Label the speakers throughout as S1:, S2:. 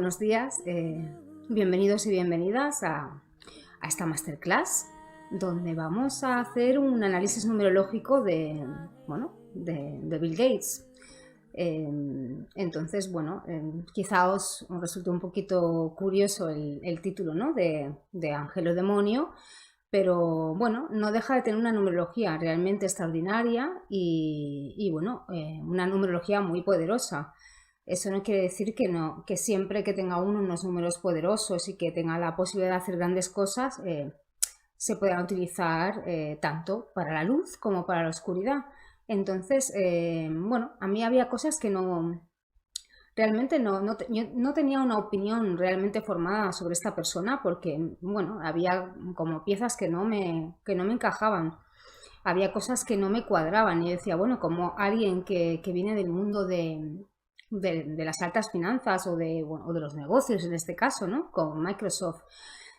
S1: buenos días, bienvenidos y bienvenidas a esta masterclass donde vamos a hacer un análisis numerológico de Bill Gates. Entonces, quizá os resulte un poquito curioso el título, ¿no? de Ángel o Demonio, pero bueno, no deja de tener una numerología realmente extraordinaria y una numerología muy poderosa. Eso no quiere decir que siempre que tenga uno unos números poderosos y que tenga la posibilidad de hacer grandes cosas, se puedan utilizar tanto para la luz como para la oscuridad. Entonces, a mí había cosas que realmente no tenía una opinión realmente formada sobre esta persona porque, había como piezas que no me encajaban. Había cosas que no me cuadraban y decía, como alguien que viene del mundo de las altas finanzas o de los negocios en este caso, ¿no? Con Microsoft,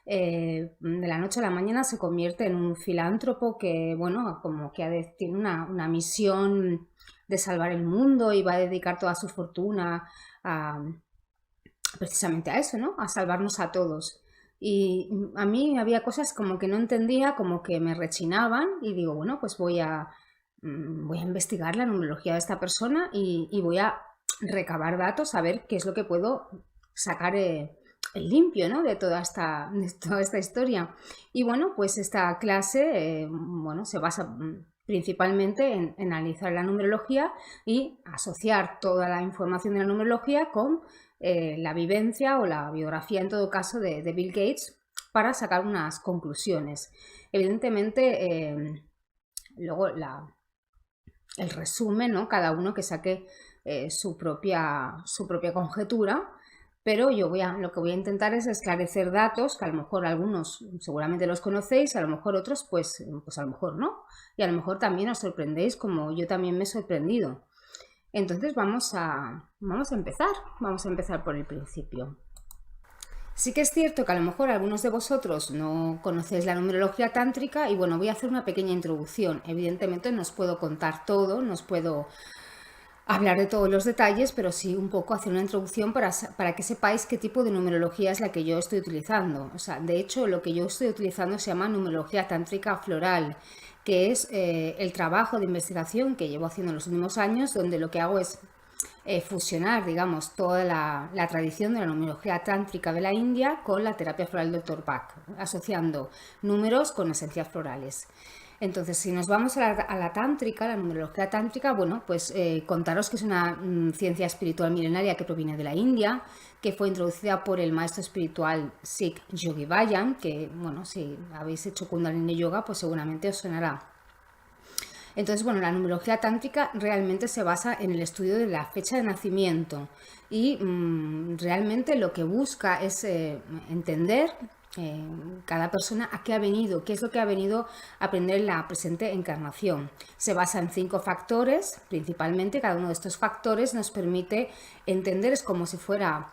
S1: de la noche a la mañana se convierte en un filántropo que, tiene una misión de salvar el mundo y va a dedicar toda su fortuna precisamente a eso, ¿no? A salvarnos a todos. Y a mí había cosas como que no entendía, como que me rechinaban y digo, pues voy a investigar la numerología de esta persona y voy a recabar datos, a ver qué es lo que puedo sacar el limpio, ¿no? de toda esta historia. Y pues esta clase se basa principalmente en analizar la numerología y asociar toda la información de la numerología con la vivencia o la biografía, en todo caso, de Bill Gates para sacar unas conclusiones. Evidentemente, luego el resumen, ¿no? Cada uno que saque su propia conjetura, pero lo que voy a intentar es esclarecer datos que a lo mejor algunos seguramente los conocéis, a lo mejor otros pues a lo mejor no, y a lo mejor también os sorprendéis como yo también me he sorprendido. Entonces vamos a empezar por el principio. Sí que es cierto que a lo mejor algunos de vosotros no conocéis la numerología tántrica y voy a hacer una pequeña introducción. Evidentemente no os puedo contar todo, no os puedo hablar de todos los detalles, pero sí un poco hacer una introducción para que sepáis qué tipo de numerología es la que yo estoy utilizando. O sea, de hecho, lo que yo estoy utilizando se llama numerología tántrica floral, que es el trabajo de investigación que llevo haciendo en los últimos años, donde lo que hago es fusionar, digamos, toda la tradición de la numerología tántrica de la India con la terapia floral del Dr. Bach, asociando números con esencias florales. Entonces, si nos vamos a la tántrica, la numerología tántrica, contaros que es una ciencia espiritual milenaria que proviene de la India, que fue introducida por el maestro espiritual Sikh Yogi Bhajan, que, si habéis hecho Kundalini Yoga, pues seguramente os sonará. Entonces, la numerología tántrica realmente se basa en el estudio de la fecha de nacimiento y realmente lo que busca es entender cada persona a qué ha venido, qué es lo que ha venido a aprender en la presente encarnación. Se basa en 5 factores, principalmente. Cada uno de estos factores nos permite entender, es como si fuera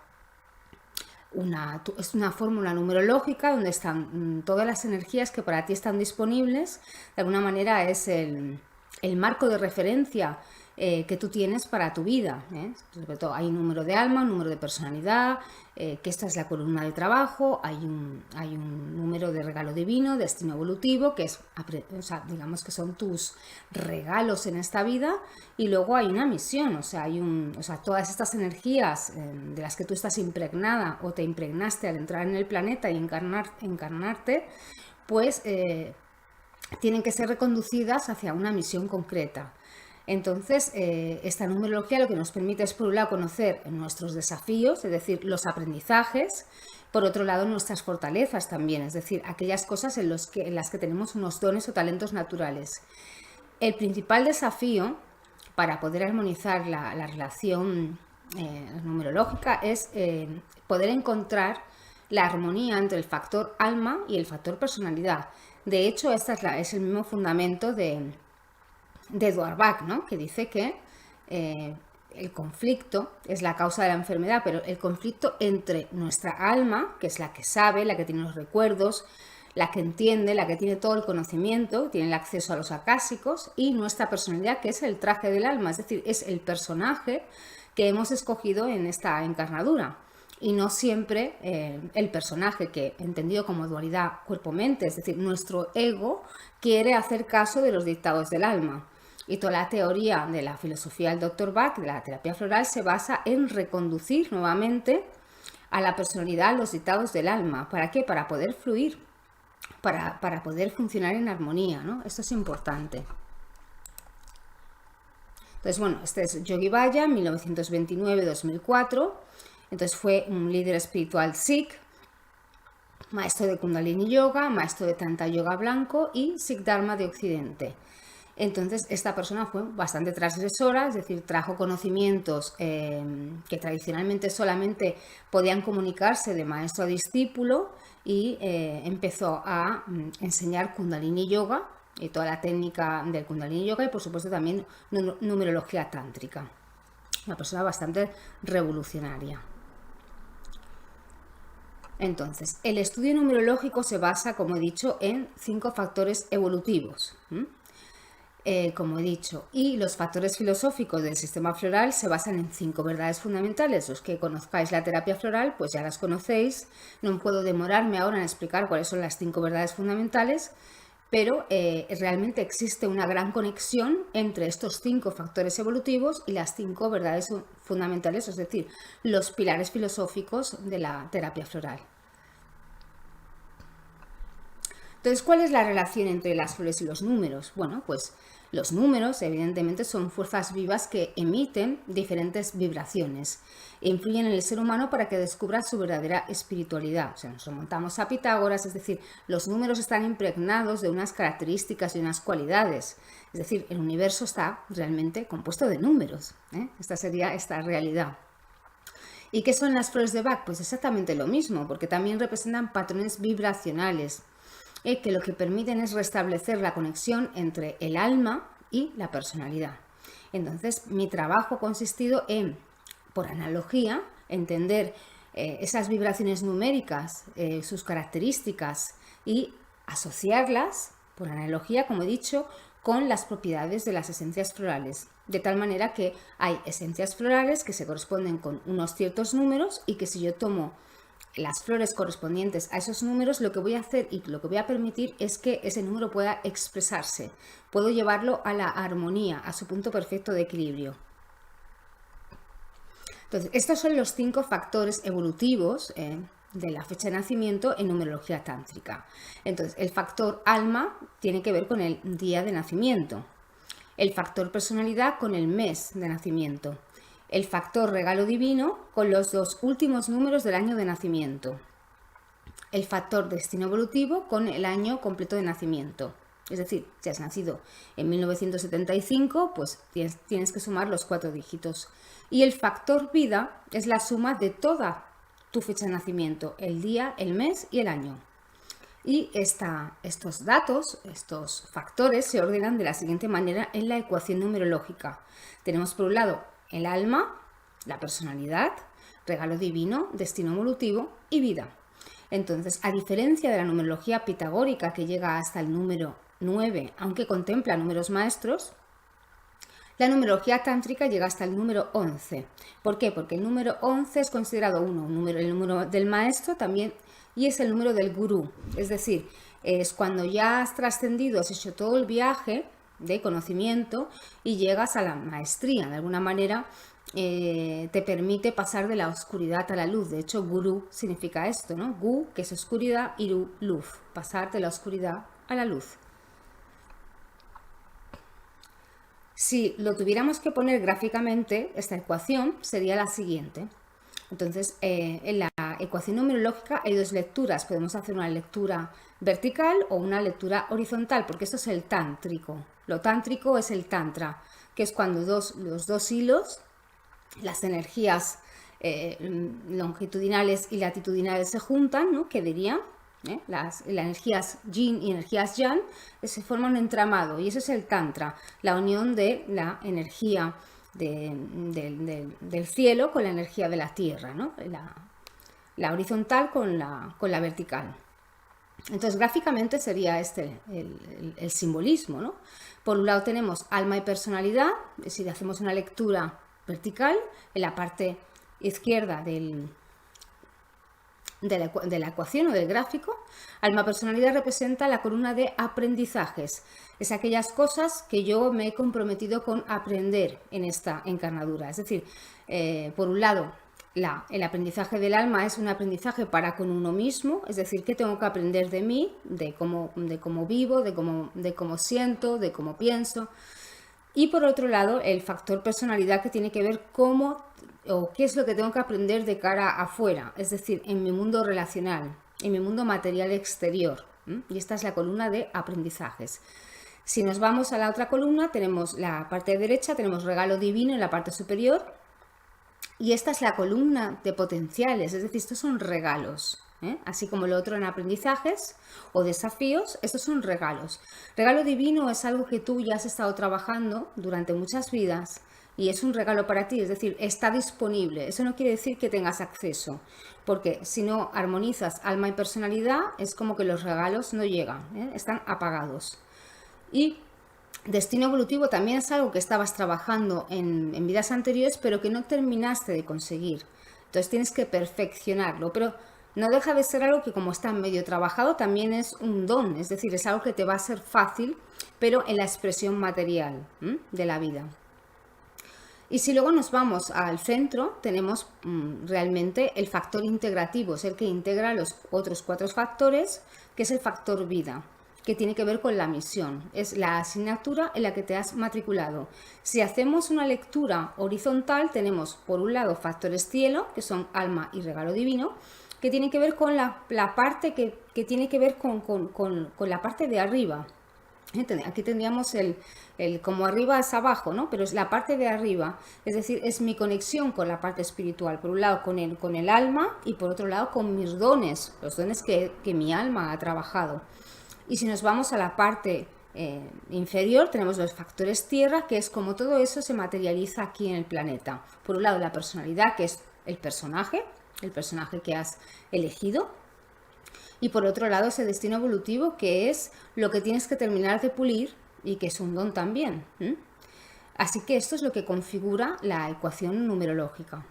S1: es una fórmula numerológica donde están todas las energías que para ti están disponibles. De alguna manera es el marco de referencia que tú tienes para tu vida. Sobre todo hay un número de alma, un número de personalidad, que esta es la columna de trabajo, hay un número de regalo divino, destino evolutivo, que es, digamos que son tus regalos en esta vida, y luego hay una misión, todas estas energías de las que tú estás impregnada o te impregnaste al entrar en el planeta y encarnarte, pues tienen que ser reconducidas hacia una misión concreta. Entonces, esta numerología lo que nos permite es, por un lado, conocer nuestros desafíos, es decir, los aprendizajes, por otro lado, nuestras fortalezas también, es decir, aquellas cosas en las que tenemos unos dones o talentos naturales. El principal desafío para poder armonizar la relación numerológica es poder encontrar la armonía entre el factor alma y el factor personalidad. De hecho, este es el mismo fundamento de Edward Bach, ¿no? Que dice que el conflicto es la causa de la enfermedad, pero el conflicto entre nuestra alma, que es la que sabe, la que tiene los recuerdos, la que entiende, la que tiene todo el conocimiento, tiene el acceso a los acásicos, y nuestra personalidad, que es el traje del alma, es decir, es el personaje que hemos escogido en esta encarnadura. y no siempre el personaje, que entendido como dualidad cuerpo-mente, es decir, nuestro ego quiere hacer caso de los dictados del alma. Y toda la teoría de la filosofía del Dr. Bach, de la terapia floral, se basa en reconducir nuevamente a la personalidad los dictados del alma. ¿Para qué? Para poder fluir, para poder funcionar en armonía, ¿no? Esto es importante. Entonces, bueno, este es Yogi Bhajan, 1929-2004. Entonces fue un líder espiritual Sikh, maestro de Kundalini Yoga, maestro de Tantra Yoga blanco y Sikh Dharma de Occidente. Entonces esta persona fue bastante transgresora, es decir, trajo conocimientos que tradicionalmente solamente podían comunicarse de maestro a discípulo y empezó a enseñar Kundalini Yoga y toda la técnica del Kundalini Yoga y por supuesto también numerología tántrica. Una persona bastante revolucionaria. Entonces, el estudio numerológico se basa, como he dicho, en 5 factores evolutivos. Como he dicho, y los factores filosóficos del sistema floral se basan en 5 verdades fundamentales. Los que conozcáis la terapia floral, pues ya las conocéis. No puedo demorarme ahora en explicar cuáles son las 5 verdades fundamentales, pero realmente existe una gran conexión entre estos 5 factores evolutivos y las 5 verdades fundamentales, es decir, los pilares filosóficos de la terapia floral. Entonces, ¿cuál es la relación entre las flores y los números? Bueno, pues los números, evidentemente, son fuerzas vivas que emiten diferentes vibraciones e influyen en el ser humano para que descubra su verdadera espiritualidad. O sea, nos remontamos a Pitágoras, es decir, los números están impregnados de unas características y unas cualidades. Es decir, el universo está realmente compuesto de números. Esta sería esta realidad. ¿Y qué son las flores de Bach? Pues exactamente lo mismo, porque también representan patrones vibracionales que lo que permiten es restablecer la conexión entre el alma y la personalidad. Entonces, mi trabajo ha consistido en, por analogía, entender esas vibraciones numéricas, sus características y asociarlas, por analogía, como he dicho, con las propiedades de las esencias florales. De tal manera que hay esencias florales que se corresponden con unos ciertos números y que si yo tomo las flores correspondientes a esos números, lo que voy a hacer y lo que voy a permitir es que ese número pueda expresarse. Puedo llevarlo a la armonía, a su punto perfecto de equilibrio. Entonces, estos son los 5 factores evolutivos de la fecha de nacimiento en numerología tántrica. Entonces, el factor alma tiene que ver con el día de nacimiento. El factor personalidad con el mes de nacimiento. El factor regalo divino con los 2 últimos números del año de nacimiento. El factor destino evolutivo con el año completo de nacimiento. Es decir, si has nacido en 1975, pues tienes que sumar los 4 dígitos. Y el factor vida es la suma de toda tu fecha de nacimiento, el día, el mes y el año. Y estos datos, estos factores, se ordenan de la siguiente manera en la ecuación numerológica. Tenemos por un lado el alma, la personalidad, regalo divino, destino evolutivo y vida. Entonces, a diferencia de la numerología pitagórica que llega hasta el número 9, aunque contempla números maestros, la numerología tántrica llega hasta el número 11. ¿Por qué? Porque el número 11 es considerado el número del maestro también y es el número del gurú. Es decir, es cuando ya has trascendido, has hecho todo el viaje de conocimiento y llegas a la maestría. De alguna manera te permite pasar de la oscuridad a la luz. De hecho, gurú significa esto, ¿no? Gu, que es oscuridad, y ru, luz. Pasar de la oscuridad a la luz. Si lo tuviéramos que poner gráficamente, esta ecuación sería la siguiente. Entonces, en la ecuación numerológica hay 2 lecturas. Podemos hacer una lectura vertical o una lectura horizontal, porque esto es el tántrico. Lo tántrico es el tantra, que es cuando los 2 hilos, las energías longitudinales y latitudinales se juntan, ¿no? Que dirían, las energías yin y energías yang, se forman un entramado, y eso es el tantra, la unión de la energía del cielo con la energía de la tierra, ¿no? La horizontal con la vertical. Entonces, gráficamente sería este el simbolismo, ¿no? Por un lado tenemos alma y personalidad, es decir, hacemos una lectura vertical, en la parte izquierda de la ecuación o del gráfico, alma personalidad representa la columna de aprendizajes. Es aquellas cosas que yo me he comprometido con aprender en esta encarnadura. Es decir, por un lado, el aprendizaje del alma es un aprendizaje para con uno mismo, es decir, que tengo que aprender de mí, de cómo vivo, de cómo siento, de cómo pienso. Y por otro lado, el factor personalidad, que tiene que ver cómo o qué es lo que tengo que aprender de cara afuera, es decir, en mi mundo relacional, en mi mundo material exterior. Y esta es la columna de aprendizajes. Si nos vamos a la otra columna, tenemos la parte derecha, tenemos regalo divino en la parte superior. Y esta es la columna de potenciales, es decir, estos son regalos. Así como lo otro en aprendizajes o desafíos, estos son regalos. Regalo divino es algo que tú ya has estado trabajando durante muchas vidas y es un regalo para ti, es decir, está disponible. Eso no quiere decir que tengas acceso, porque si no armonizas alma y personalidad, es como que los regalos no llegan, están apagados. Y destino evolutivo también es algo que estabas trabajando en vidas anteriores, pero que no terminaste de conseguir. Entonces tienes que perfeccionarlo, pero no deja de ser algo que, como está medio trabajado, también es un don, es decir, es algo que te va a ser fácil, pero en la expresión material de la vida. Y si luego nos vamos al centro, tenemos realmente el factor integrativo, es el que integra los otros 4 factores, que es el factor vida, que tiene que ver con la misión, es la asignatura en la que te has matriculado. Si hacemos una lectura horizontal, tenemos por un lado factores cielo, que son alma y regalo divino, que tiene que ver con la parte que tiene que ver con la parte de arriba. Aquí tendríamos el como arriba es abajo, ¿no? Pero es la parte de arriba, es decir, es mi conexión con la parte espiritual, por un lado con el alma y por otro lado con mis dones, los dones que mi alma ha trabajado. Y si nos vamos a la parte inferior, tenemos los factores tierra, que es como todo eso se materializa aquí en el planeta. Por un lado la personalidad, que es el personaje que has elegido. Y por otro lado ese destino evolutivo, que es lo que tienes que terminar de pulir y que es un don también. Así que esto es lo que configura la ecuación numerológica.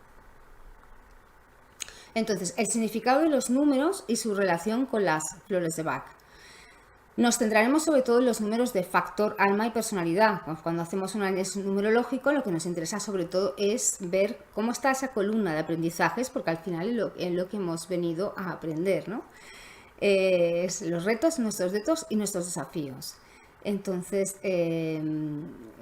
S1: Entonces, el significado de los números y su relación con las flores de Bach. Nos centraremos sobre todo en los números de factor alma y personalidad. Cuando hacemos un análisis numerológico, lo que nos interesa sobre todo es ver cómo está esa columna de aprendizajes, porque al final es lo que hemos venido a aprender, ¿no? Es los retos y nuestros desafíos. Entonces,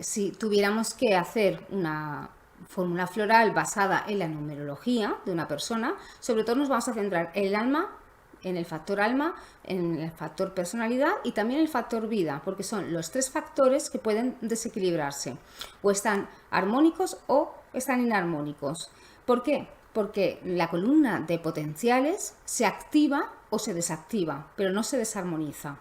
S1: si tuviéramos que hacer una fórmula floral basada en la numerología de una persona, sobre todo nos vamos a centrar en el alma, en el factor alma, en el factor personalidad y también el factor vida, porque son los 3 factores que pueden desequilibrarse, o están armónicos o están inarmónicos. ¿Por qué? Porque la columna de potenciales se activa o se desactiva, pero no se desarmoniza.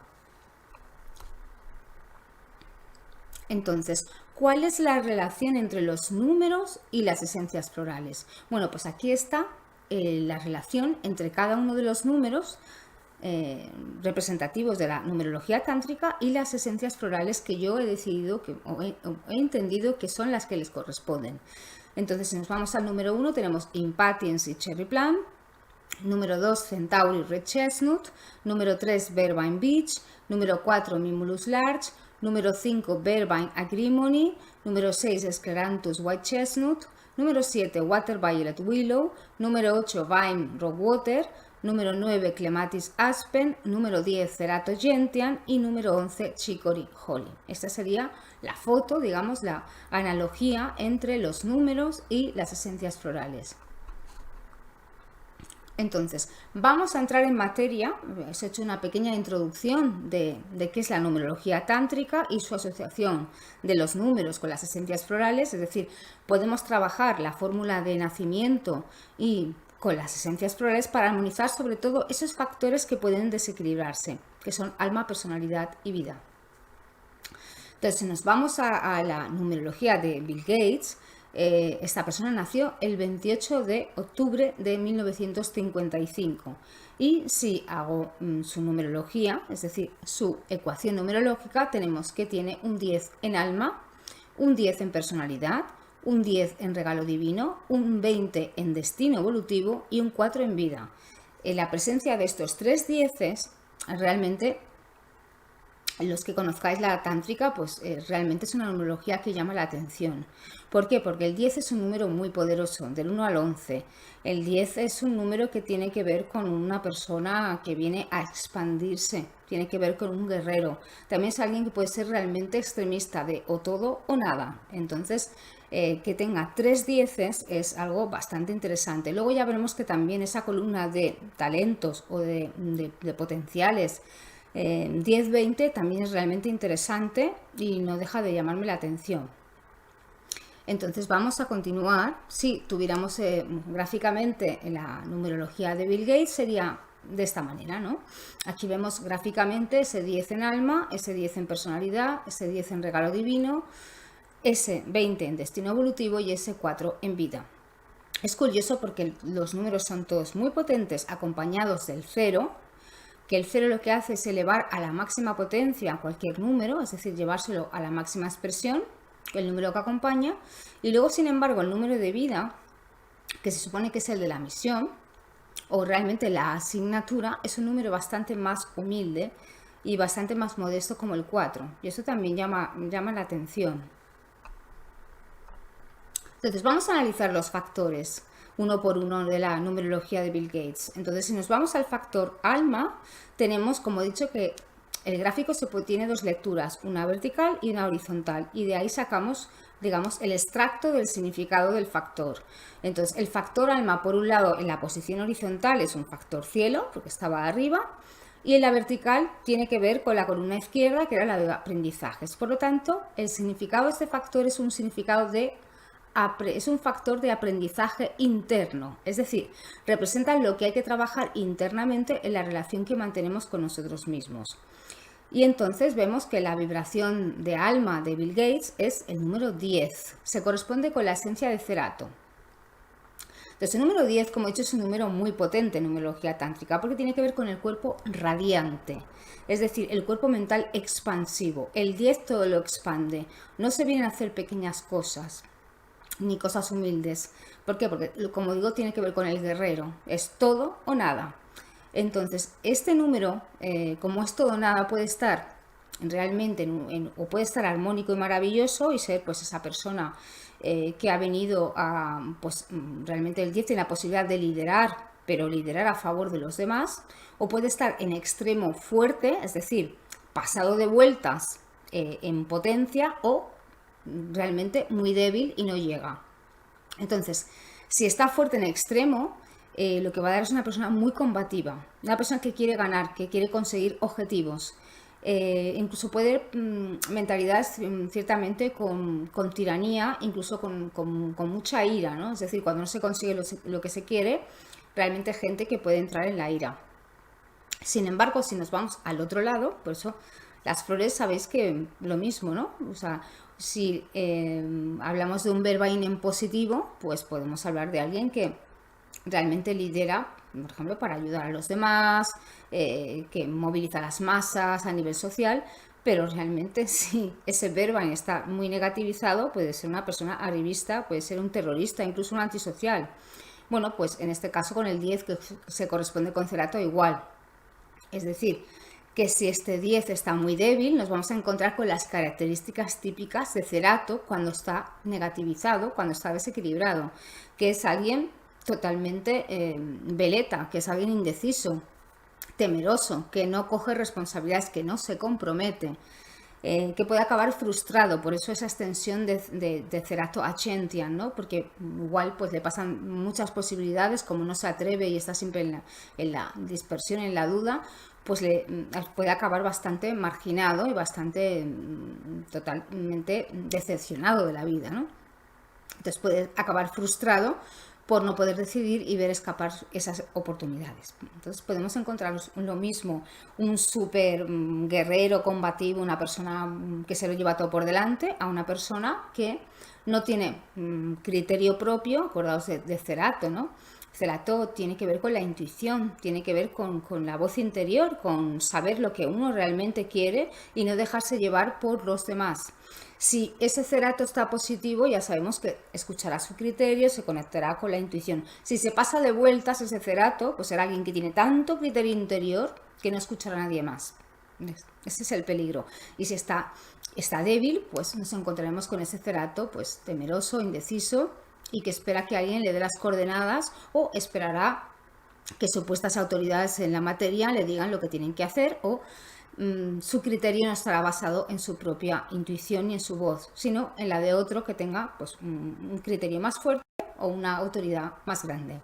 S1: Entonces, ¿cuál es la relación entre los números y las esencias florales? Bueno, pues aquí está la relación entre cada uno de los números representativos de la numerología tántrica y las esencias florales que yo he decidido o he entendido que son las que les corresponden. Entonces, si nos vamos al número 1, tenemos Impatience y Cherry Plum. Número 2, Centauri Red Chestnut. Número 3, Verbine Beach. Número 4, Mimulus Large. Número 5, Verbine Agrimony. Número 6, Scleranthus White Chestnut. Número 7, Water Violet Willow. Número 8, Vine Rockwater. Número 9, Clematis Aspen. Número 10, Cerato Gentian. Y número 11, Chicory Holly. Esta sería la foto, digamos, la analogía entre los números y las esencias florales. Entonces, vamos a entrar en materia. Os he hecho una pequeña introducción de qué es la numerología tántrica y su asociación de los números con las esencias florales, es decir, podemos trabajar la fórmula de nacimiento y con las esencias florales para armonizar sobre todo esos factores que pueden desequilibrarse, que son alma, personalidad y vida. Entonces, si nos vamos a la numerología de Bill Gates, esta persona nació el 28 de octubre de 1955 y si hago su numerología, es decir, su ecuación numerológica, tenemos que tiene un 10 en alma, un 10 en personalidad, un 10 en regalo divino, un 20 en destino evolutivo y un 4 en vida. la presencia de estos 3 dieces, realmente, los que conozcáis la tántrica, pues realmente es una numerología que llama la atención. ¿Por qué? Porque el 10 es un número muy poderoso, del 1 al 11. El 10 es un número que tiene que ver con una persona que viene a expandirse, tiene que ver con un guerrero. También es alguien que puede ser realmente extremista, de o todo o nada. Entonces, que tenga 3 dieces es algo bastante interesante. Luego ya veremos que también esa columna de talentos o de potenciales 10-20 también es realmente interesante y no deja de llamarme la atención. Entonces vamos a continuar. Si tuviéramos gráficamente la numerología de Bill Gates, sería de esta manera, ¿no? Aquí vemos gráficamente ese 10 en alma, ese 10 en personalidad, ese 10 en regalo divino, ese 20 en destino evolutivo y ese 4 en vida. Es curioso porque los números son todos muy potentes, acompañados del 0, que el 0 lo que hace es elevar a la máxima potencia cualquier número, es decir, llevárselo a la máxima expresión, el número que acompaña, y luego, sin embargo, el número de vida, que se supone que es el de la misión, o realmente la asignatura, es un número bastante más humilde y bastante más modesto como el 4, y eso también llama la atención. Entonces, vamos a analizar los factores uno por uno de la numerología de Bill Gates. Entonces, si nos vamos al factor alma, tenemos, como he dicho, que el gráfico tiene 2 lecturas, una vertical y una horizontal, y de ahí sacamos, digamos, el extracto del significado del factor. Entonces, el factor alma, por un lado, en la posición horizontal es un factor cielo, porque estaba arriba, y en la vertical tiene que ver con la columna izquierda, que era la de aprendizajes. Por lo tanto, el significado de este factor es un significado es un factor de aprendizaje interno, es decir, representa lo que hay que trabajar internamente en la relación que mantenemos con nosotros mismos. Y entonces vemos que la vibración de alma de Bill Gates es el número 10, se corresponde con la esencia de Cerato. Entonces, el número 10, como he dicho, es un número muy potente en numerología tántrica porque tiene que ver con el cuerpo radiante, es decir, el cuerpo mental expansivo. El 10 todo lo expande, no se vienen a hacer pequeñas cosas ni cosas humildes. ¿Por qué? Porque, como digo, tiene que ver con el guerrero. Es todo o nada. Entonces, este número, como es todo o nada, puede estar realmente o puede estar armónico y maravilloso y ser pues esa persona que ha venido a, pues realmente el 10 tiene la posibilidad de liderar, pero liderar a favor de los demás, o puede estar en extremo fuerte, es decir, pasado de vueltas en potencia, o realmente muy débil y no llega. Entonces, si está fuerte en extremo, lo que va a dar es una persona muy combativa, una persona que quiere ganar, que quiere conseguir objetivos. Incluso puede haber mentalidades ciertamente con tiranía, incluso con mucha ira, ¿no? Es decir, cuando no se consigue lo que se quiere, realmente gente que puede entrar en la ira. Sin embargo, si nos vamos al otro lado, por eso las flores sabéis que lo mismo, ¿no? O sea, si hablamos de un verbain en positivo, pues podemos hablar de alguien que realmente lidera, por ejemplo, para ayudar a los demás, que moviliza a las masas a nivel social, pero realmente si ese verbain está muy negativizado, puede ser una persona arribista, puede ser un terrorista, incluso un antisocial. Bueno, pues en este caso con el 10 que se corresponde con Cerato igual. Es decir, que si este 10 está muy débil, nos vamos a encontrar con las características típicas de Cerato cuando está negativizado, cuando está desequilibrado, que es alguien totalmente veleta, que es alguien indeciso, temeroso, que no coge responsabilidades, que no se compromete, que puede acabar frustrado. Por eso esa extensión de Cerato a Chentian, ¿no? Porque igual pues le pasan muchas posibilidades, como no se atreve y está siempre en la dispersión, en la duda, pues puede acabar bastante marginado y bastante totalmente decepcionado de la vida, ¿no? Entonces puede acabar frustrado por no poder decidir y ver escapar esas oportunidades. Entonces podemos encontrar lo mismo, un súper guerrero, combativo, una persona que se lo lleva todo por delante, a una persona que no tiene criterio propio, acordaos de Cerato, ¿no? Cerato tiene que ver con la intuición, tiene que ver con la voz interior, con saber lo que uno realmente quiere y no dejarse llevar por los demás. Si ese cerato está positivo, ya sabemos que escuchará su criterio, se conectará con la intuición. Si se pasa de vueltas ese cerato, pues será alguien que tiene tanto criterio interior que no escuchará a nadie más. Ese es el peligro. Y si está débil, pues nos encontraremos con ese cerato pues temeroso, indeciso y que espera que alguien le dé las coordenadas o esperará que supuestas autoridades en la materia le digan lo que tienen que hacer o su criterio no estará basado en su propia intuición ni en su voz, sino en la de otro que tenga pues, un criterio más fuerte o una autoridad más grande.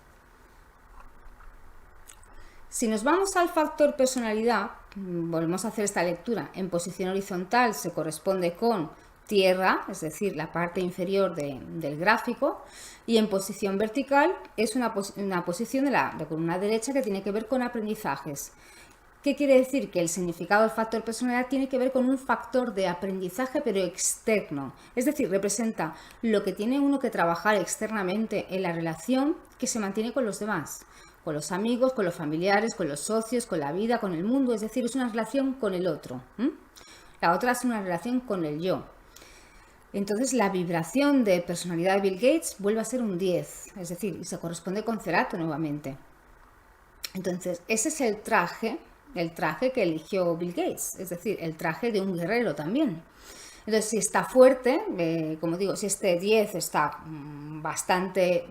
S1: Si nos vamos al factor personalidad, volvemos a hacer esta lectura. En posición horizontal se corresponde con tierra, es decir, la parte inferior del gráfico, y en posición vertical es una posición de la columna derecha que tiene que ver con aprendizajes. ¿Qué quiere decir? Que el significado del factor personalidad tiene que ver con un factor de aprendizaje pero externo. Es decir, representa lo que tiene uno que trabajar externamente en la relación que se mantiene con los demás, con los amigos, con los familiares, con los socios, con la vida, con el mundo. Es decir, es una relación con el otro. La otra es una relación con el yo. Entonces la vibración de personalidad de Bill Gates vuelve a ser un 10, es decir, se corresponde con Cerato nuevamente. Entonces ese es el traje que eligió Bill Gates, es decir, el traje de un guerrero también. Entonces, si está fuerte, como digo, si este 10 está bastante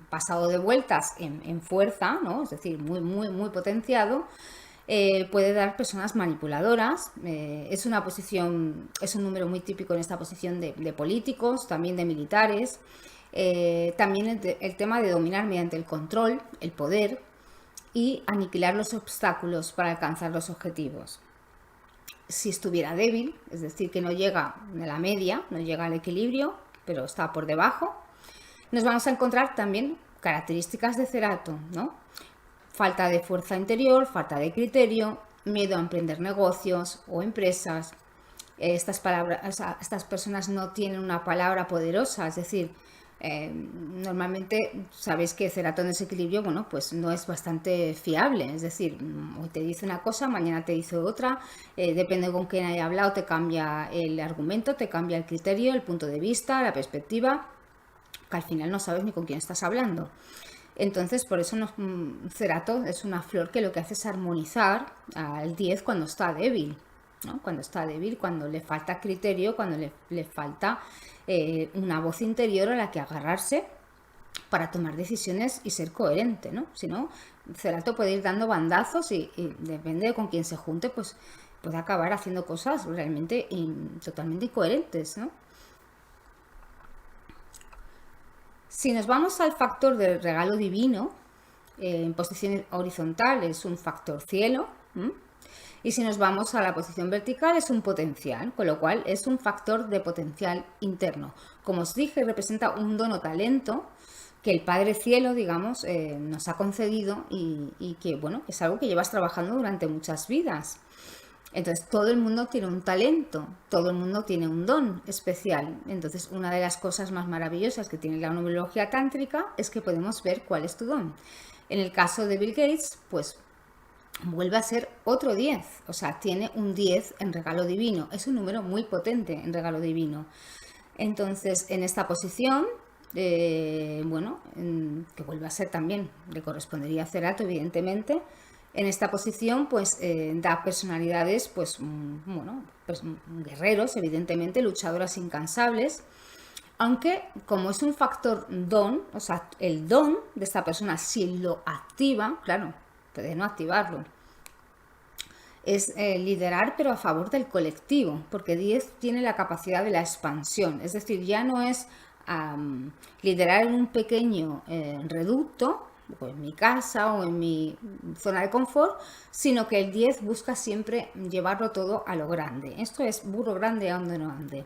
S1: pasado de vueltas en fuerza, ¿no? Es decir, muy, muy, muy potenciado, puede dar personas manipuladoras. Es una posición, es un número muy típico en esta posición de políticos, también de militares. También el tema de dominar mediante el control, el poder, y aniquilar los obstáculos para alcanzar los objetivos. Si estuviera débil, es decir, que no llega a la media, no llega al equilibrio, pero está por debajo, nos vamos a encontrar también características de Cerato, ¿no? Falta de fuerza interior, falta de criterio, miedo a emprender negocios o empresas. Estas personas no tienen una palabra poderosa, es decir, normalmente sabéis que Cerato en desequilibrio, bueno, pues no es bastante fiable, es decir, hoy te dice una cosa, mañana te dice otra, depende con quién haya hablado, te cambia el argumento, te cambia el criterio, el punto de vista, la perspectiva, que al final no sabes ni con quién estás hablando. Entonces, por eso Cerato es una flor que lo que hace es armonizar al 10 cuando está débil, ¿no? Cuando está débil, cuando le falta criterio, cuando le falta una voz interior a la que agarrarse para tomar decisiones y ser coherente, ¿no? Si no, Cerato puede ir dando bandazos y depende de con quién se junte, pues puede acabar haciendo cosas realmente totalmente incoherentes, ¿no? Si nos vamos al factor del regalo divino, en posición horizontal es un factor cielo, y si nos vamos a la posición vertical es un potencial, con lo cual es un factor de potencial interno. Como os dije, representa un don o talento que el Padre Cielo, digamos, nos ha concedido y que, bueno, es algo que llevas trabajando durante muchas vidas. Entonces, todo el mundo tiene un talento, todo el mundo tiene un don especial. Entonces, una de las cosas más maravillosas que tiene la numerología tántrica es que podemos ver cuál es tu don. En el caso de Bill Gates, pues vuelve a ser otro 10, o sea, tiene un 10 en regalo divino. Es un número muy potente en regalo divino. Entonces, en esta posición, bueno, que vuelve a ser también, le correspondería a Cerato, evidentemente. En esta posición, pues da personalidades, pues, bueno, pues, guerreros, evidentemente, luchadoras incansables. Aunque, como es un factor don, o sea, el don de esta persona, si lo activa, claro, puede no activarlo, es liderar pero a favor del colectivo, porque 10 tiene la capacidad de la expansión, es decir, ya no es liderar en un pequeño reducto, o en mi casa o en mi zona de confort, sino que el 10 busca siempre llevarlo todo a lo grande. Esto es burro grande a donde no ande.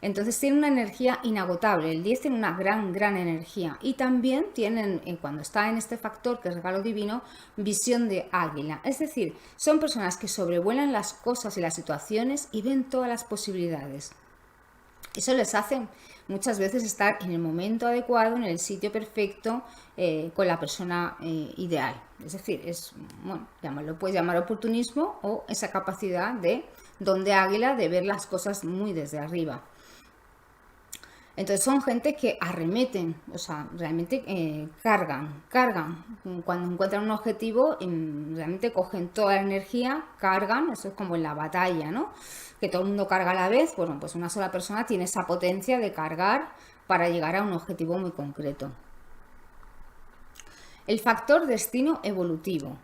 S1: Entonces tiene una energía inagotable, el 10 tiene una gran energía y también tienen, cuando está en este factor que es regalo divino, visión de águila. Es decir, son personas que sobrevuelan las cosas y las situaciones y ven todas las posibilidades. Eso les hace muchas veces estar en el momento adecuado, en el sitio perfecto, con la persona ideal. Es decir, es, bueno, lo puedes llamar oportunismo o esa capacidad de don de águila de ver las cosas muy desde arriba. Entonces son gente que arremeten, o sea, realmente cargan. Cuando encuentran un objetivo, realmente cogen toda la energía, cargan, eso es como en la batalla, ¿no? Que todo el mundo carga a la vez, bueno, pues una sola persona tiene esa potencia de cargar para llegar a un objetivo muy concreto. El factor destino evolutivo.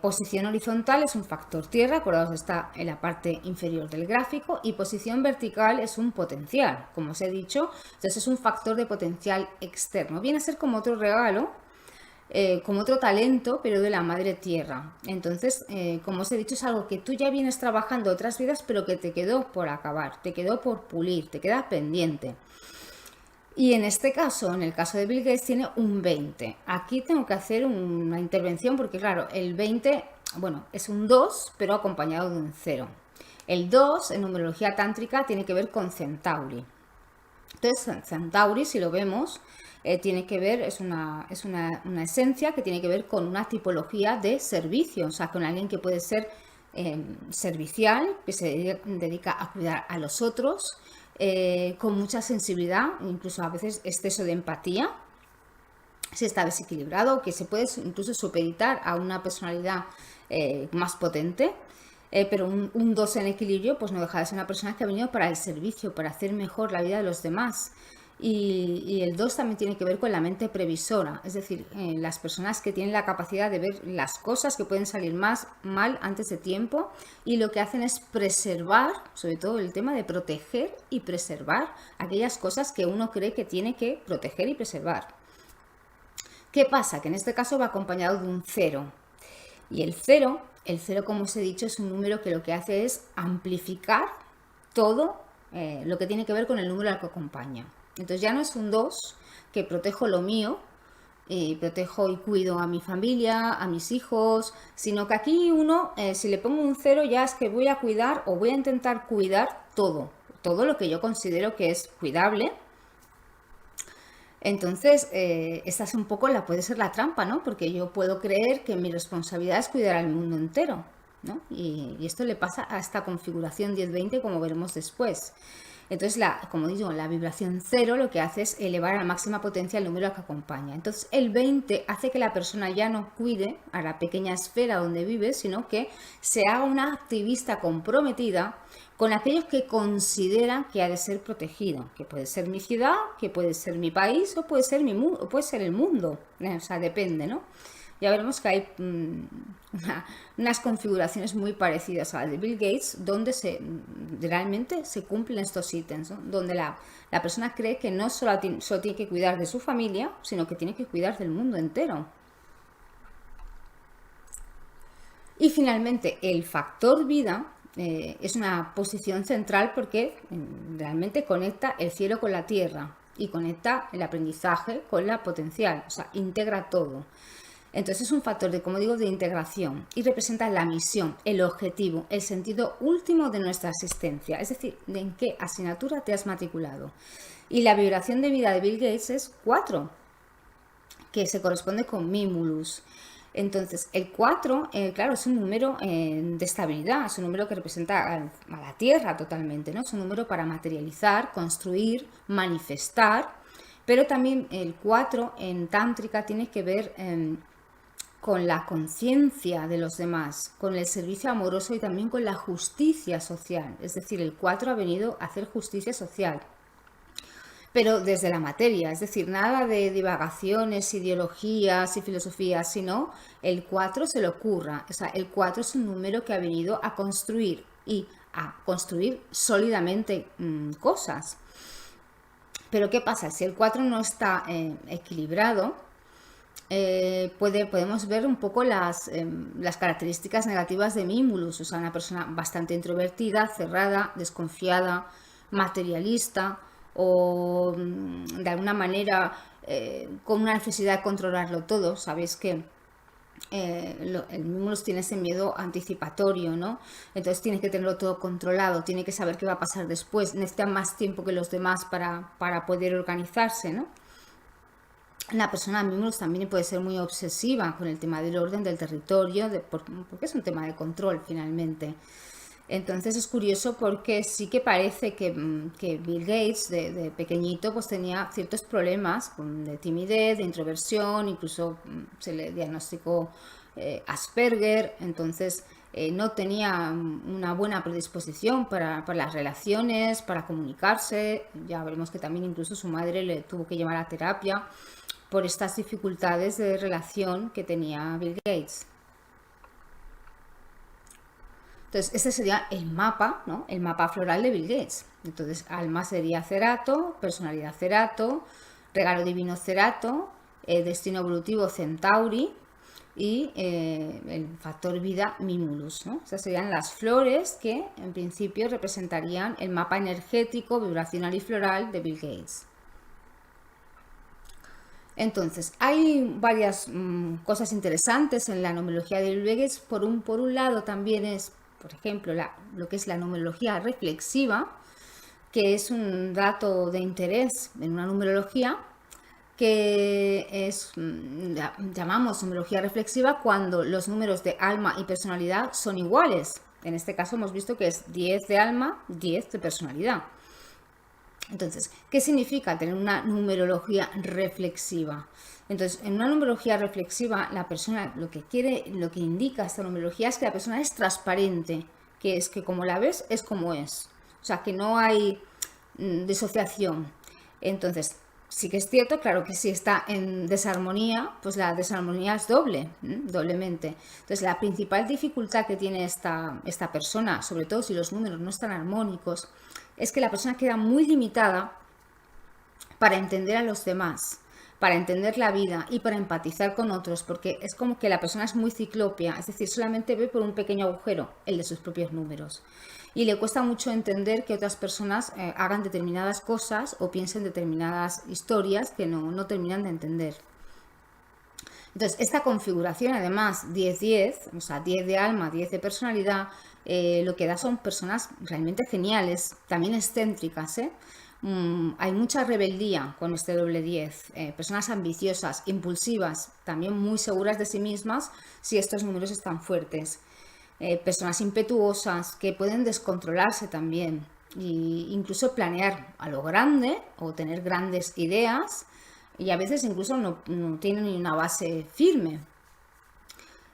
S1: Posición horizontal es un factor tierra, acordaos, está en la parte inferior del gráfico, y posición vertical es un potencial, como os he dicho. Entonces es un factor de potencial externo. Viene a ser como otro regalo, como otro talento, pero de la madre tierra. Entonces, como os he dicho, es algo que tú ya vienes trabajando otras vidas, pero que te quedó por acabar, te quedó por pulir, te queda pendiente. Y en este caso, en el caso de Bill Gates, tiene un 20. Aquí tengo que hacer una intervención porque, claro, el 20, bueno, es un 2, pero acompañado de un 0. El 2, en numerología tántrica, tiene que ver con Centauri. Entonces, Centauri, si lo vemos, tiene que ver, es una esencia que tiene que ver con una tipología de servicio, o sea, con alguien que puede ser servicial, que se dedica a cuidar a los otros, con mucha sensibilidad, incluso a veces exceso de empatía, si está desequilibrado, que se puede incluso supeditar a una personalidad más potente. Pero un 2 en equilibrio pues no deja de ser una persona que ha venido para el servicio, para hacer mejor la vida de los demás. Y el 2 también tiene que ver con la mente previsora, es decir, las personas que tienen la capacidad de ver las cosas que pueden salir más mal antes de tiempo, y lo que hacen es preservar, sobre todo el tema de proteger y preservar aquellas cosas que uno cree que tiene que proteger y preservar. ¿Qué pasa? Que en este caso va acompañado de un 0. Y el 0, como os he dicho, es un número que lo que hace es amplificar todo lo que tiene que ver con el número al que acompaña. Entonces ya no es un 2, que protejo lo mío, protejo y cuido a mi familia, a mis hijos, sino que aquí uno, si le pongo un 0, ya es que voy a cuidar o voy a intentar cuidar todo lo que yo considero que es cuidable. Entonces, esta es un poco puede ser la trampa, ¿no? Porque yo puedo creer que mi responsabilidad es cuidar al mundo entero, ¿no? Y esto le pasa a esta configuración 10-20, como veremos después. Entonces, como digo, la vibración 0 lo que hace es elevar a la máxima potencia el número que acompaña. Entonces, el 20 hace que la persona ya no cuide a la pequeña esfera donde vive, sino que se haga una activista comprometida con aquellos que consideran que ha de ser protegido, que puede ser mi ciudad, que puede ser mi país, o puede ser o puede ser el mundo. O sea, depende, ¿no? Ya veremos que hay unas configuraciones muy parecidas a las de Bill Gates, donde realmente se cumplen estos ítems, ¿no? Donde la persona cree que no solo tiene que cuidar de su familia, sino que tiene que cuidar del mundo entero. Y finalmente, el factor vida es una posición central porque realmente conecta el cielo con la tierra y conecta el aprendizaje con la potencial, o sea, integra todo. Entonces es un factor de, como digo, de integración, y representa la misión, el objetivo, el sentido último de nuestra existencia, es decir, de en qué asignatura te has matriculado. Y la vibración de vida de Bill Gates es 4, que se corresponde con Mimulus. Entonces, el 4, claro, es un número de estabilidad, es un número que representa a la Tierra totalmente, ¿no? Es un número para materializar, construir, manifestar, pero también el 4 en Tántrica tiene que ver con la conciencia de los demás, con el servicio amoroso y también con la justicia social. Es decir, el 4 ha venido a hacer justicia social, pero desde la materia, es decir, nada de divagaciones, ideologías y filosofías, sino el 4 se le ocurra. O sea, el 4 es un número que ha venido a construir y a construir sólidamente cosas. Pero ¿qué pasa? Si el 4 no está equilibrado, podemos ver un poco las características negativas de Mimulus, o sea, una persona bastante introvertida, cerrada, desconfiada, materialista, o de alguna manera con una necesidad de controlarlo todo. Sabéis que el Mimulus tiene ese miedo anticipatorio, ¿no? Entonces tiene que tenerlo todo controlado, tiene que saber qué va a pasar después, necesita más tiempo que los demás para poder organizarse, ¿no? La persona Mimulus también puede ser muy obsesiva con el tema del orden, del territorio, porque es un tema de control finalmente. Entonces es curioso porque sí que parece que Bill Gates de pequeñito pues tenía ciertos problemas de timidez, de introversión, incluso se le diagnosticó Asperger, entonces no tenía una buena predisposición para las relaciones, para comunicarse. Ya veremos que también incluso su madre le tuvo que llevar a terapia por estas dificultades de relación que tenía Bill Gates. Entonces, este sería el mapa, ¿no? El mapa floral de Bill Gates. Entonces, alma sería Cerato, personalidad Cerato, regalo divino Cerato, destino evolutivo Centauri y el factor vida Mimulus, ¿no? Esas serían las flores que en principio representarían el mapa energético, vibracional y floral de Bill Gates. Entonces, hay varias cosas interesantes en la numerología de Bill Gates. Por un lado también es, por ejemplo, lo que es la numerología reflexiva, que es un dato de interés en una numerología, que es, llamamos numerología reflexiva cuando los números de alma y personalidad son iguales. En este caso hemos visto que es 10 de alma, 10 de personalidad. Entonces, ¿qué significa tener una numerología reflexiva? Entonces, en una numerología reflexiva, la persona lo que quiere, lo que indica esta numerología es que la persona es transparente, que es que como la ves, es como es. O sea, que no hay disociación. Entonces, sí que es cierto, claro que si está en desarmonía, pues la desarmonía es doblemente. Entonces, la principal dificultad que tiene esta persona, sobre todo si los números no están armónicos, es que la persona queda muy limitada para entender a los demás, para entender la vida y para empatizar con otros, porque es como que la persona es muy ciclópea, es decir, solamente ve por un pequeño agujero, el de sus propios números. Y le cuesta mucho entender que otras personas hagan determinadas cosas o piensen determinadas historias que no terminan de entender. Entonces, esta configuración, además, 10-10, o sea, 10 de alma, 10 de personalidad, lo que da son personas realmente geniales, también excéntricas, ¿eh? Hay mucha rebeldía con este doble 10, personas ambiciosas, impulsivas, también muy seguras de sí mismas si estos números están fuertes. Personas impetuosas que pueden descontrolarse también e incluso planear a lo grande o tener grandes ideas y a veces incluso no tienen ni una base firme.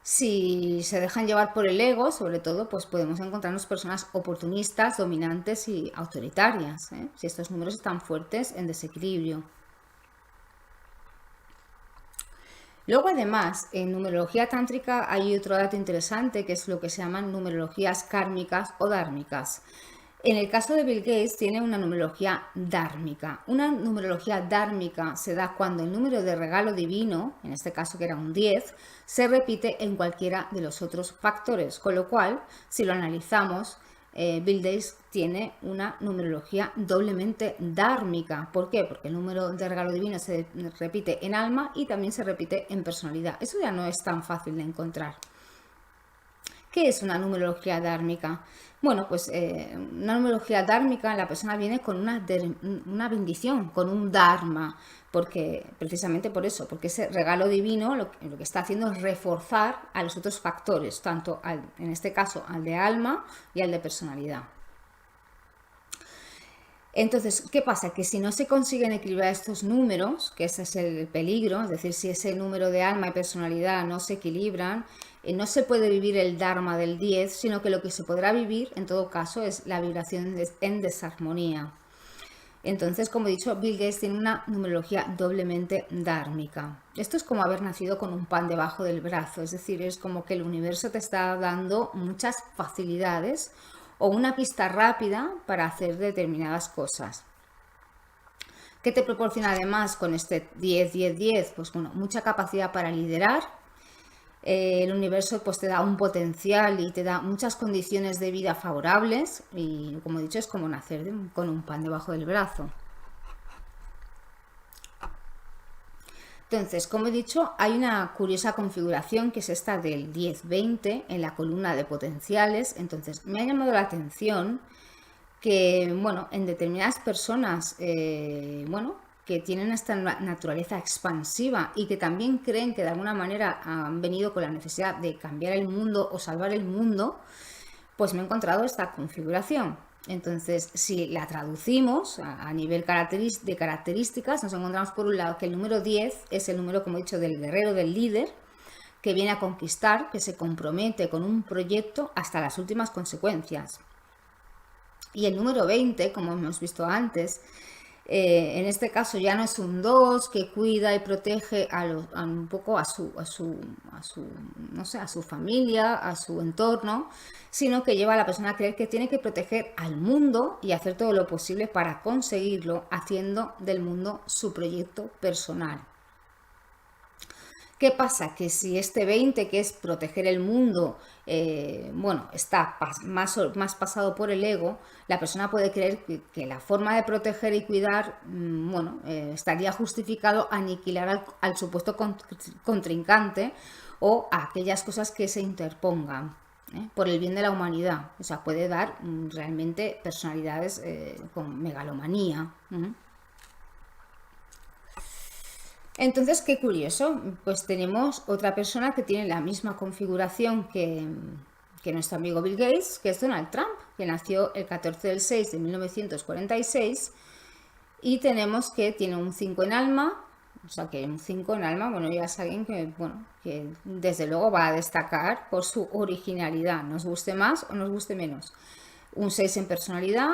S1: Si se dejan llevar por el ego, sobre todo, pues podemos encontrarnos personas oportunistas, dominantes y autoritarias, ¿eh? Si estos números están fuertes en desequilibrio. Luego, además, en numerología tántrica hay otro dato interesante que es lo que se llaman numerologías kármicas o dármicas. En el caso de Bill Gates tiene una numerología dármica. Una numerología dármica se da cuando el número de regalo divino, en este caso que era un 10, se repite en cualquiera de los otros factores, con lo cual, si lo analizamos, Bill Gates tiene una numerología doblemente dármica. ¿Por qué? Porque el número de regalo divino se repite en alma y también se repite en personalidad. Eso ya no es tan fácil de encontrar. ¿Qué es una numerología dármica? Bueno, pues una numerología dármica, la persona viene con una bendición, con un dharma, porque precisamente por eso, porque ese regalo divino lo que está haciendo es reforzar a los otros factores, tanto en este caso al de alma y al de personalidad. Entonces, ¿qué pasa? Que si no se consiguen equilibrar estos números, que ese es el peligro, es decir, si ese número de alma y personalidad no se equilibran, no se puede vivir el dharma del 10, sino que lo que se podrá vivir, en todo caso, es la vibración en desarmonía. Entonces, como he dicho, Bill Gates tiene una numerología doblemente dármica. Esto es como haber nacido con un pan debajo del brazo, es decir, es como que el universo te está dando muchas facilidades o una pista rápida para hacer determinadas cosas. ¿Qué te proporciona además con este 10-10-10? Pues bueno, mucha capacidad para liderar. El universo pues te da un potencial y te da muchas condiciones de vida favorables y como he dicho es como nacer con un pan debajo del brazo. Entonces, como he dicho, hay una curiosa configuración que es esta del 10-20 en la columna de potenciales. Entonces, me ha llamado la atención que, bueno, en determinadas personas, que tienen esta naturaleza expansiva y que también creen que de alguna manera han venido con la necesidad de cambiar el mundo o salvar el mundo, pues me he encontrado esta configuración. Entonces, si la traducimos a nivel de características, nos encontramos por un lado que el número 10 es el número, como he dicho, del guerrero, del líder, que viene a conquistar, que se compromete con un proyecto hasta las últimas consecuencias. Y el número 20, como hemos visto antes, en este caso ya no es un 2 que cuida y protege un poco a su, no sé, a su familia, a su entorno, sino que lleva a la persona a creer que tiene que proteger al mundo y hacer todo lo posible para conseguirlo, haciendo del mundo su proyecto personal. ¿Qué pasa? Que si este 20, que es proteger el mundo, está más pasado por el ego, la persona puede creer que la forma de proteger y cuidar, estaría justificado aniquilar al supuesto contrincante o a aquellas cosas que se interpongan, por el bien de la humanidad. O sea, puede dar realmente personalidades con megalomanía. Entonces, qué curioso, pues tenemos otra persona que tiene la misma configuración que nuestro amigo Bill Gates, que es Donald Trump, que nació el 14 del 6 de 1946, y tenemos que tiene un 5 en alma, o sea que un 5 en alma, bueno, ya es alguien que desde luego va a destacar por su originalidad, nos guste más o nos guste menos. Un 6 en personalidad,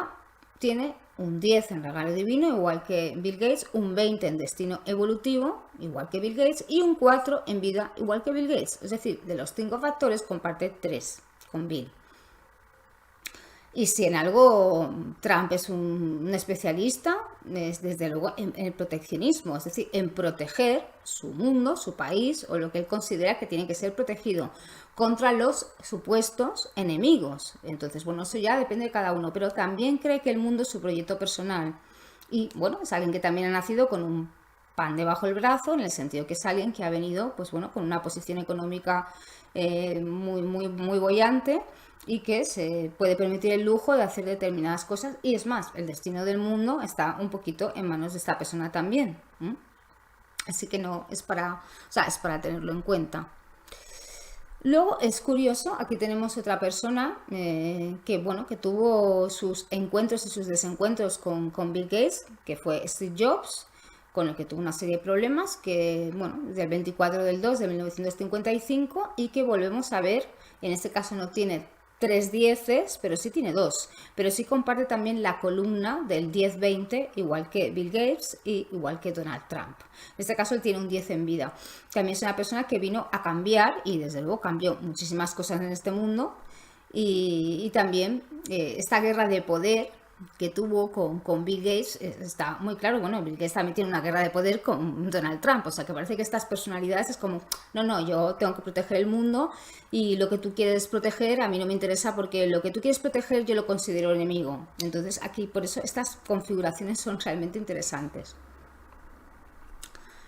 S1: tiene un 10 en regalo divino, igual que Bill Gates, un 20 en destino evolutivo, igual que Bill Gates, y un 4 en vida, igual que Bill Gates. Es decir, de los 5 factores comparte 3 con Bill. Y si en algo Trump es un especialista, es desde luego en el proteccionismo, es decir, en proteger su mundo, su país o lo que él considera que tiene que ser protegido contra los supuestos enemigos. Entonces, bueno, eso ya depende de cada uno, pero también cree que el mundo es su proyecto personal. Y bueno, es alguien que también ha nacido con un pan debajo del brazo, en el sentido que es alguien que ha venido, pues bueno, con una posición económica muy boyante y que se puede permitir el lujo de hacer determinadas cosas. Y es más, el destino del mundo está un poquito en manos de esta persona también. Así que no, es para tenerlo en cuenta. Luego es curioso, aquí tenemos otra persona que tuvo sus encuentros y sus desencuentros con Bill Gates, que fue Steve Jobs, con el que tuvo una serie de problemas, del 24 del 2 de 1955, y que volvemos a ver, en este caso no tiene 3 dieces, pero sí tiene 2, pero sí comparte también la columna del 10-20, igual que Bill Gates y igual que Donald Trump. En este caso él tiene un 10 en vida. También es una persona que vino a cambiar, y desde luego cambió muchísimas cosas en este mundo, y también esta guerra de poder que tuvo con Bill Gates está muy claro. Bueno, Bill Gates también tiene una guerra de poder con Donald Trump, o sea que parece que estas personalidades es como, no, yo tengo que proteger el mundo y lo que tú quieres proteger a mí no me interesa, porque lo que tú quieres proteger yo lo considero enemigo. Entonces aquí, por eso estas configuraciones son realmente interesantes.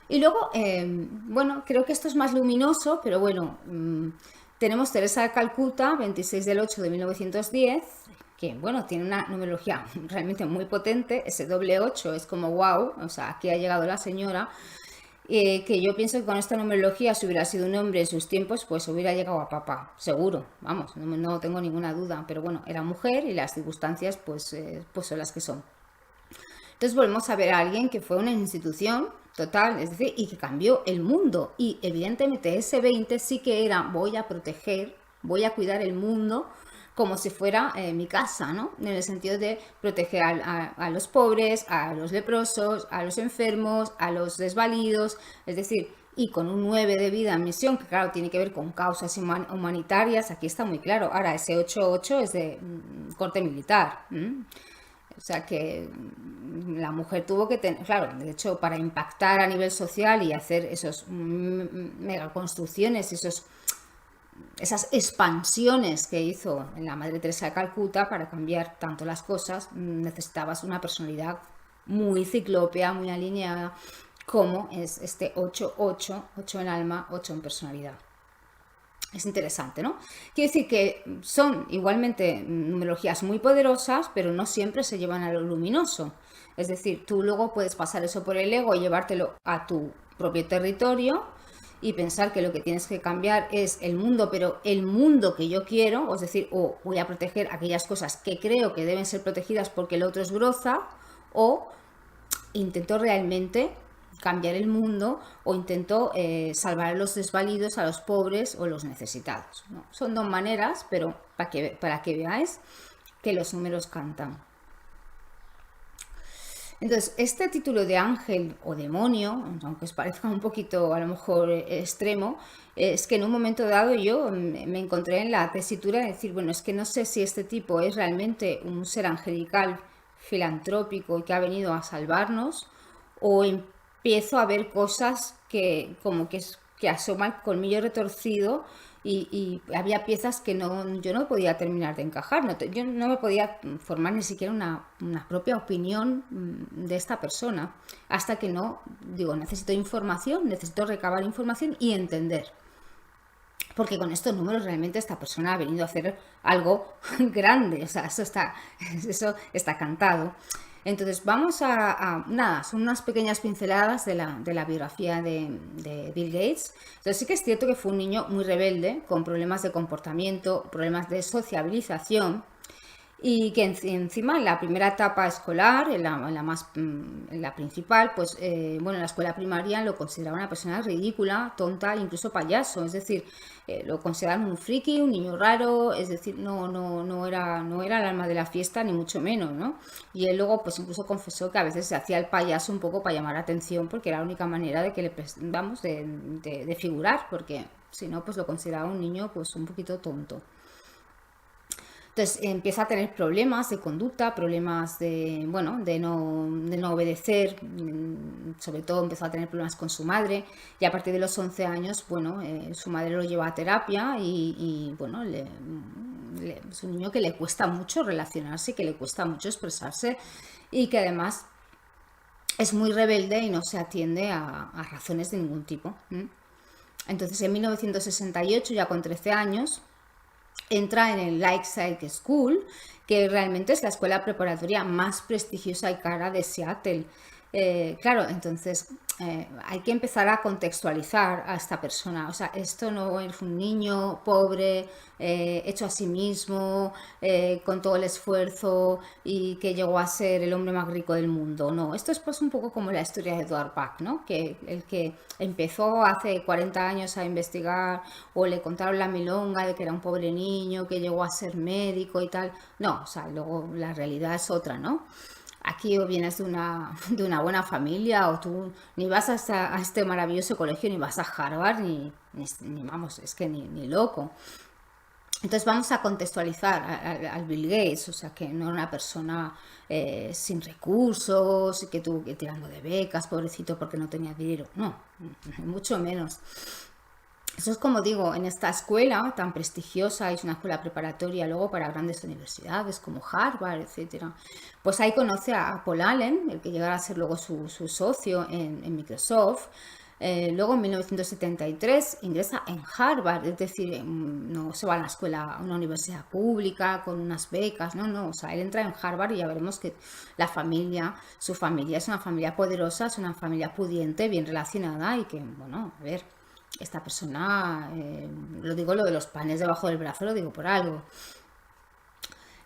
S1: Y luego, creo que esto es más luminoso, pero bueno, tenemos Teresa de Calcuta, 26 del 8 de 1910, que tiene una numerología realmente muy potente. Ese doble 8 es como wow, o sea, aquí ha llegado la señora, que yo pienso que con esta numerología, si hubiera sido un hombre en sus tiempos, pues hubiera llegado a papá, seguro, vamos, no tengo ninguna duda, pero bueno, era mujer y las circunstancias pues son las que son. Entonces volvemos a ver a alguien que fue una institución total, es decir, y que cambió el mundo, y evidentemente ese 20 sí que era voy a proteger, voy a cuidar el mundo como si fuera mi casa, ¿no? En el sentido de proteger a los pobres, a los leprosos, a los enfermos, a los desvalidos, es decir, y con un 9 de vida en misión, que claro, tiene que ver con causas humanitarias, aquí está muy claro. Ahora, ese 8-8 es de corte militar, o sea que la mujer tuvo que tener, claro, de hecho, para impactar a nivel social y hacer esos megaconstrucciones, esas expansiones que hizo en la Madre Teresa de Calcuta para cambiar tanto las cosas, necesitabas una personalidad muy ciclópea, muy alineada como es este 8, 8 en alma, 8 en personalidad. Es interesante, ¿no? Quiere decir que son igualmente numerologías muy poderosas, pero no siempre se llevan a lo luminoso. Es decir, tú luego puedes pasar eso por el ego y llevártelo a tu propio territorio y pensar que lo que tienes que cambiar es el mundo, pero el mundo que yo quiero, es decir, o voy a proteger aquellas cosas que creo que deben ser protegidas porque el otro es groza, o intento realmente cambiar el mundo o intento salvar a los desvalidos, a los pobres o los necesitados, ¿no? Son dos maneras, pero para que veáis que los números cantan. Entonces, este título de ángel o demonio, aunque os parezca un poquito a lo mejor extremo, es que en un momento dado yo me encontré en la tesitura de decir, bueno, es que no sé si este tipo es realmente un ser angelical filantrópico y que ha venido a salvarnos, o empiezo a ver cosas que como que asoma el colmillo retorcido y había piezas que yo no podía terminar de encajar, yo no me podía formar ni siquiera una propia opinión de esta persona, hasta que no, digo, necesito información, necesito recabar información y entender. Porque con estos números realmente esta persona ha venido a hacer algo grande, o sea, eso está cantado. Entonces vamos nada, son unas pequeñas pinceladas de la biografía de Bill Gates. Entonces sí que es cierto que fue un niño muy rebelde, con problemas de comportamiento, problemas de sociabilización, y que encima en la primera etapa escolar, en la principal, pues bueno, en la escuela primaria lo consideraba una persona ridícula, tonta, incluso payaso, es decir, lo consideraban un friki, un niño raro, es decir, no era el alma de la fiesta, ni mucho menos, ¿no? Y él luego pues incluso confesó que a veces se hacía el payaso un poco para llamar la atención, porque era la única manera de que vamos, de figurar, porque si no, pues lo consideraba un niño pues un poquito tonto. Entonces empieza a tener problemas de conducta, problemas bueno, de no obedecer, sobre todo empezó a tener problemas con su madre, y a partir de los 11 años, bueno, su madre lo lleva a terapia y bueno, es un niño que le cuesta mucho relacionarse, que le cuesta mucho expresarse y que además es muy rebelde y no se atiende a razones de ningún tipo. Entonces en 1968, ya con 13 años, entra en el Lakeside School, que realmente es la escuela preparatoria más prestigiosa y cara de Seattle. Claro, entonces hay que empezar a contextualizar a esta persona. O sea, esto no es un niño pobre, hecho a sí mismo, con todo el esfuerzo y que llegó a ser el hombre más rico del mundo. No, esto es pues un poco como la historia de Edward Buck, ¿no? Que el que empezó hace 40 años a investigar o le contaron la milonga de que era un pobre niño que llegó a ser médico y tal. No, o sea, luego la realidad es otra, ¿no? Aquí o vienes de una buena familia o tú ni vas a este maravilloso colegio, ni vas a Harvard, ni vamos, es que ni loco. Entonces vamos a contextualizar al Bill Gates, o sea, que no era una persona sin recursos y que tuvo que ir tirando de becas, pobrecito, porque no tenía dinero. No, mucho menos. Eso es como digo, en esta escuela tan prestigiosa, es una escuela preparatoria luego para grandes universidades como Harvard, etcétera. Pues ahí conoce a Paul Allen, el que llegará a ser luego su socio en Microsoft. Luego en 1973 ingresa en Harvard, es decir, no se va a la escuela, a una universidad pública con unas becas, no, o sea, él entra en Harvard y ya veremos que su familia es una familia poderosa, es una familia pudiente, bien relacionada y que, bueno, a ver, esta persona, lo digo lo de los panes debajo del brazo, lo digo por algo.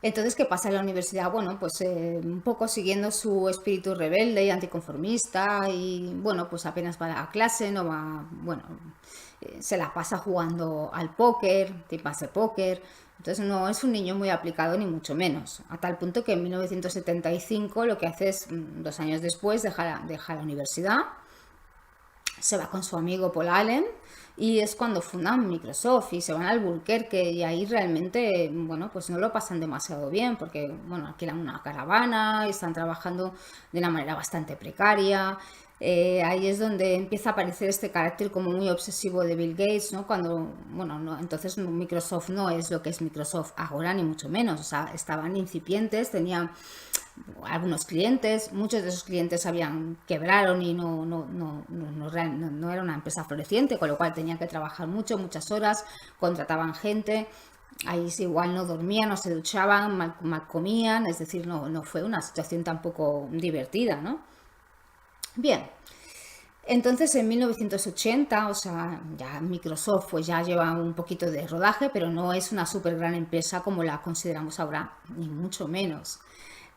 S1: Entonces, ¿qué pasa en la universidad? Bueno, pues un poco siguiendo su espíritu rebelde y anticonformista y bueno, pues apenas va a clase, no va, bueno, se la pasa jugando al póker, tipas de póker. Entonces no es un niño muy aplicado ni mucho menos, a tal punto que en 1975 lo que hace es, 2 años después, deja la universidad, se va con su amigo Paul Allen y es cuando fundan Microsoft y se van al Albuquerque y ahí realmente, bueno, pues no lo pasan demasiado bien porque, bueno, alquilan una caravana y están trabajando de una manera bastante precaria. Ahí es donde empieza a aparecer este carácter como muy obsesivo de Bill Gates, ¿no? Cuando, bueno, no, entonces Microsoft no es lo que es Microsoft ahora, ni mucho menos, o sea, estaban incipientes, tenían algunos clientes, muchos de esos clientes quebraron y no era una empresa floreciente, con lo cual tenían que trabajar muchas horas, contrataban gente, ahí sí, igual no dormían, no se duchaban, mal comían, es decir, no fue una situación tampoco divertida, ¿no? Bien, entonces en 1980, o sea, ya Microsoft pues ya lleva un poquito de rodaje, pero no es una súper gran empresa como la consideramos ahora, ni mucho menos.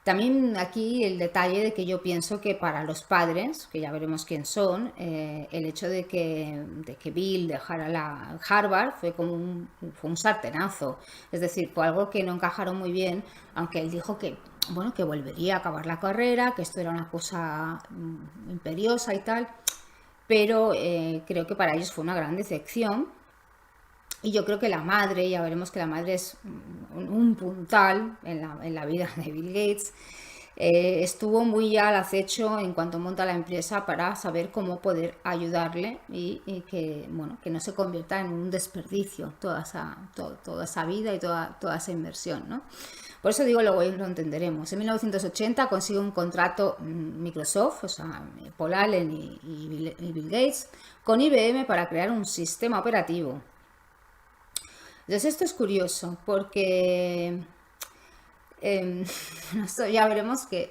S1: También aquí el detalle de que yo pienso que para los padres, que ya veremos quién son, el hecho de que Bill dejara la Harvard fue como fue un sartenazo. Es decir, fue algo que no encajaron muy bien, aunque él dijo que, bueno, que volvería a acabar la carrera, que esto era una cosa imperiosa y tal, pero creo que para ellos fue una gran decepción. Y yo creo que la madre, ya veremos que la madre es un puntal en la vida de Bill Gates, estuvo muy al acecho en cuanto monta la empresa para saber cómo poder ayudarle y que, bueno, que no se convierta en un desperdicio toda esa vida y toda esa inversión, ¿no? Por eso digo, luego lo entenderemos. En 1980 consigue un contrato Microsoft, o sea, Paul Allen y Bill Gates, con IBM para crear un sistema operativo. Entonces esto es curioso porque ya veremos que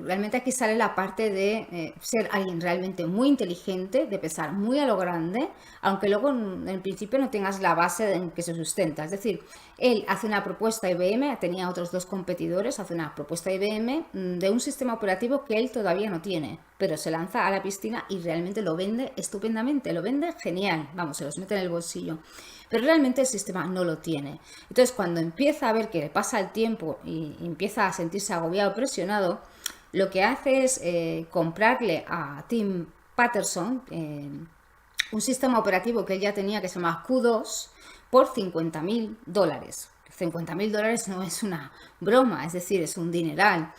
S1: realmente aquí sale la parte de ser alguien realmente muy inteligente, de pensar muy a lo grande, aunque luego en principio no tengas la base en que se sustenta. Es decir, él hace una propuesta a IBM, tenía otros dos competidores, hace una propuesta a IBM de un sistema operativo que él todavía no tiene, pero se lanza a la piscina y realmente lo vende estupendamente, lo vende genial, vamos, se los mete en el bolsillo. Pero realmente el sistema no lo tiene. Entonces, cuando empieza a ver que le pasa el tiempo y empieza a sentirse agobiado, presionado, lo que hace es comprarle a Tim Patterson un sistema operativo que él ya tenía que se llama Q2 por $50.000. $50.000 no es una broma, es decir, es un dineral.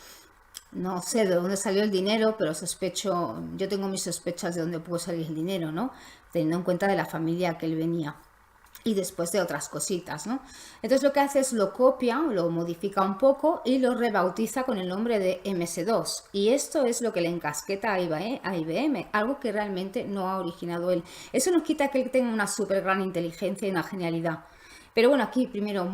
S1: No sé de dónde salió el dinero, pero yo tengo mis sospechas de dónde pudo salir el dinero, ¿no? Teniendo en cuenta de la familia que él venía y después de otras cositas, ¿no? Entonces lo que hace es lo copia, lo modifica un poco y lo rebautiza con el nombre de MS2. Y esto es lo que le encasqueta a IBM, algo que realmente no ha originado él. Eso no quita que él tenga una súper gran inteligencia y una genialidad. Pero bueno, aquí primero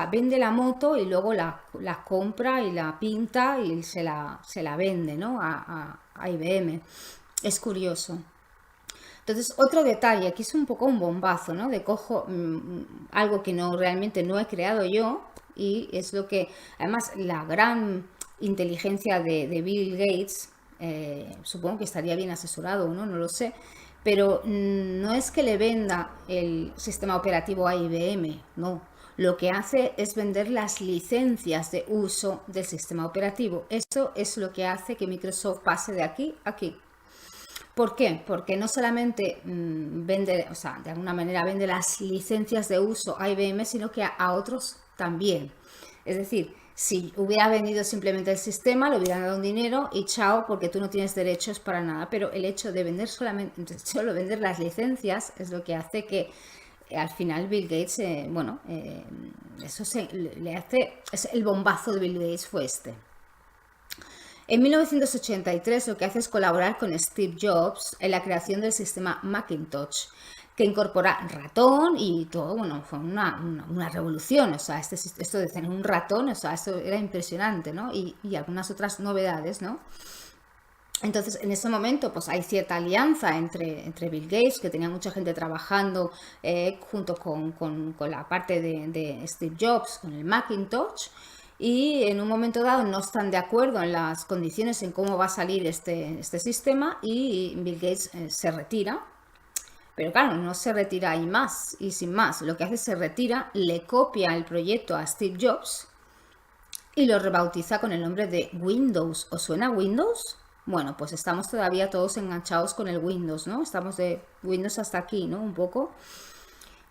S1: vende la moto y luego la compra y la pinta y se la vende, ¿no? a IBM. Es curioso. Entonces, otro detalle, aquí es un poco un bombazo, ¿no? De cojo algo que realmente no he creado yo y es lo que, además, la gran inteligencia de Bill Gates, supongo que estaría bien asesorado, ¿no? No lo sé, pero no es que le venda el sistema operativo a IBM, no. Lo que hace es vender las licencias de uso del sistema operativo. Esto es lo que hace que Microsoft pase de aquí a aquí. ¿Por qué? Porque no solamente vende, o sea, de alguna manera vende las licencias de uso a IBM, sino que a otros también. Es decir, si hubiera vendido simplemente el sistema, le hubieran dado un dinero y chao, porque tú no tienes derechos para nada. Pero el hecho de vender solo vender las licencias es lo que hace que al final Bill Gates, le hace, el bombazo de Bill Gates fue este. En 1983 lo que hace es colaborar con Steve Jobs en la creación del sistema Macintosh, que incorpora ratón y todo, bueno, fue una revolución, o sea, esto de tener un ratón, o sea, esto era impresionante, ¿no? Y algunas otras novedades, ¿no? Entonces, en ese momento, pues hay cierta alianza entre Bill Gates, que tenía mucha gente trabajando junto con la parte de Steve Jobs, con el Macintosh, y en un momento dado no están de acuerdo en las condiciones en cómo va a salir este sistema y Bill Gates se retira. Pero claro, no se retira y sin más. Lo que hace es se retira, le copia el proyecto a Steve Jobs y lo rebautiza con el nombre de Windows. ¿Os suena Windows? Bueno, pues estamos todavía todos enganchados con el Windows, ¿no? Estamos de Windows hasta aquí, ¿no? Un poco.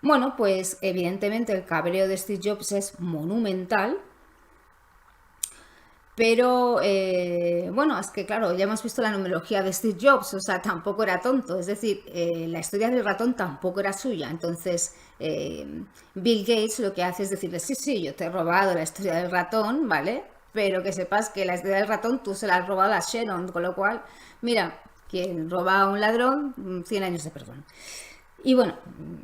S1: Bueno, pues evidentemente el cabreo de Steve Jobs es monumental. Pero bueno, es que claro, ya hemos visto la numerología de Steve Jobs, o sea, tampoco era tonto, es decir, la historia del ratón tampoco era suya, entonces Bill Gates lo que hace es decirle, sí, yo te he robado la historia del ratón, ¿vale? pero que sepas que la idea del ratón tú se la has robado a Sharon, con lo cual, mira, quien roba a un ladrón, 100 años de perdón. Y bueno,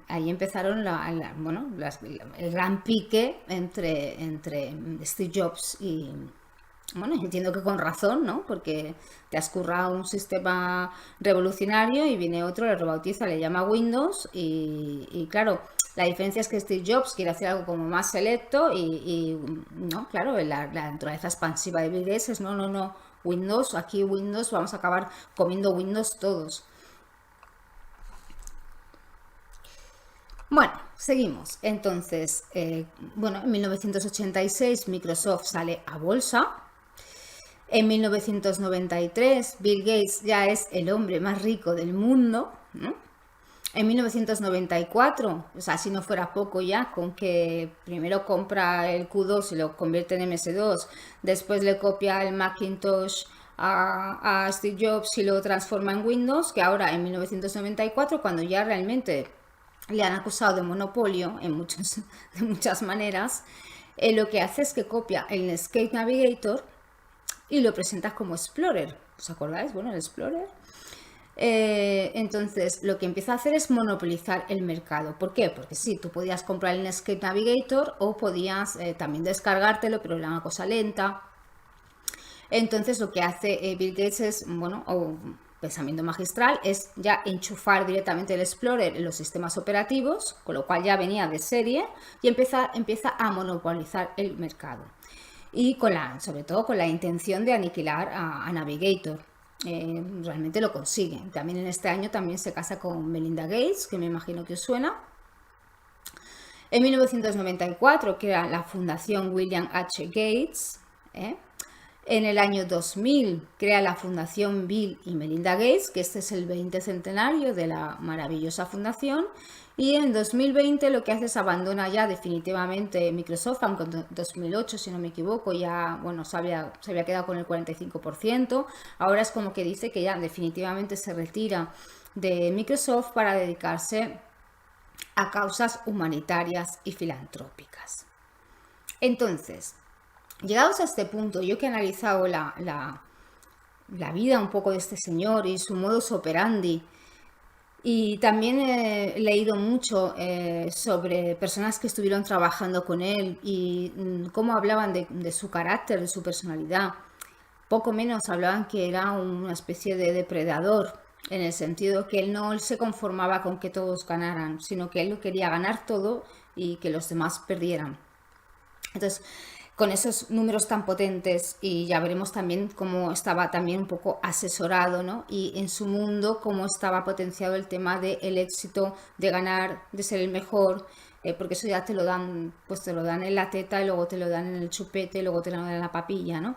S1: ahí empezaron el gran pique entre Steve Jobs y, bueno, entiendo que con razón, ¿no? Porque te has currado un sistema revolucionario y viene otro, le rebautiza, le llama Windows y claro, la diferencia es que Steve Jobs quiere hacer algo como más selecto y no, claro, la naturaleza expansiva de Bill Gates es no, Windows, aquí Windows, vamos a acabar comiendo Windows todos. Bueno, seguimos. Entonces, bueno, en 1986 Microsoft sale a bolsa. En 1993 Bill Gates ya es el hombre más rico del mundo, ¿no? En 1994, o sea, si no fuera poco ya, con que primero compra el Q2 y lo convierte en MS2, después le copia el Macintosh a Steve Jobs y lo transforma en Windows, que ahora en 1994, cuando ya realmente le han acusado de monopolio de muchas maneras, lo que hace es que copia el Netscape Navigator y lo presenta como Explorer. ¿Os acordáis? Bueno, el Explorer. Entonces, lo que empieza a hacer es monopolizar el mercado. ¿Por qué? Porque sí, tú podías comprar el Netscape Navigator o podías también descargártelo, pero era una cosa lenta. Entonces, lo que hace Bill Gates es, bueno, pensamiento magistral, es ya enchufar directamente el Explorer en los sistemas operativos, con lo cual ya venía de serie y empieza a monopolizar el mercado. Y sobre todo con la intención de aniquilar a Navigator. Realmente lo consigue. También en este año también se casa con Melinda Gates, que me imagino que os suena. En 1994 crea la Fundación William H. Gates. En el año 2000 crea la Fundación Bill y Melinda Gates, que este es el 20 centenario de la maravillosa fundación. Y en 2020 lo que hace es abandona ya definitivamente Microsoft, aunque en 2008, si no me equivoco, ya bueno, se había quedado con el 45%. Ahora es como que dice que ya definitivamente se retira de Microsoft para dedicarse a causas humanitarias y filantrópicas. Entonces, llegados a este punto, yo que he analizado la vida un poco de este señor y su modus operandi, y también he leído mucho sobre personas que estuvieron trabajando con él y cómo hablaban de su carácter, de su personalidad. Poco menos hablaban que era una especie de depredador, en el sentido que él no se conformaba con que todos ganaran, sino que él lo quería ganar todo y que los demás perdieran. Entonces, con esos números tan potentes, y ya veremos también cómo estaba también un poco asesorado, ¿no? Y en su mundo cómo estaba potenciado el tema del éxito, de ganar, de ser el mejor, porque eso ya te lo dan, pues te lo dan en la teta y luego te lo dan en el chupete y luego te lo dan en la papilla, ¿no?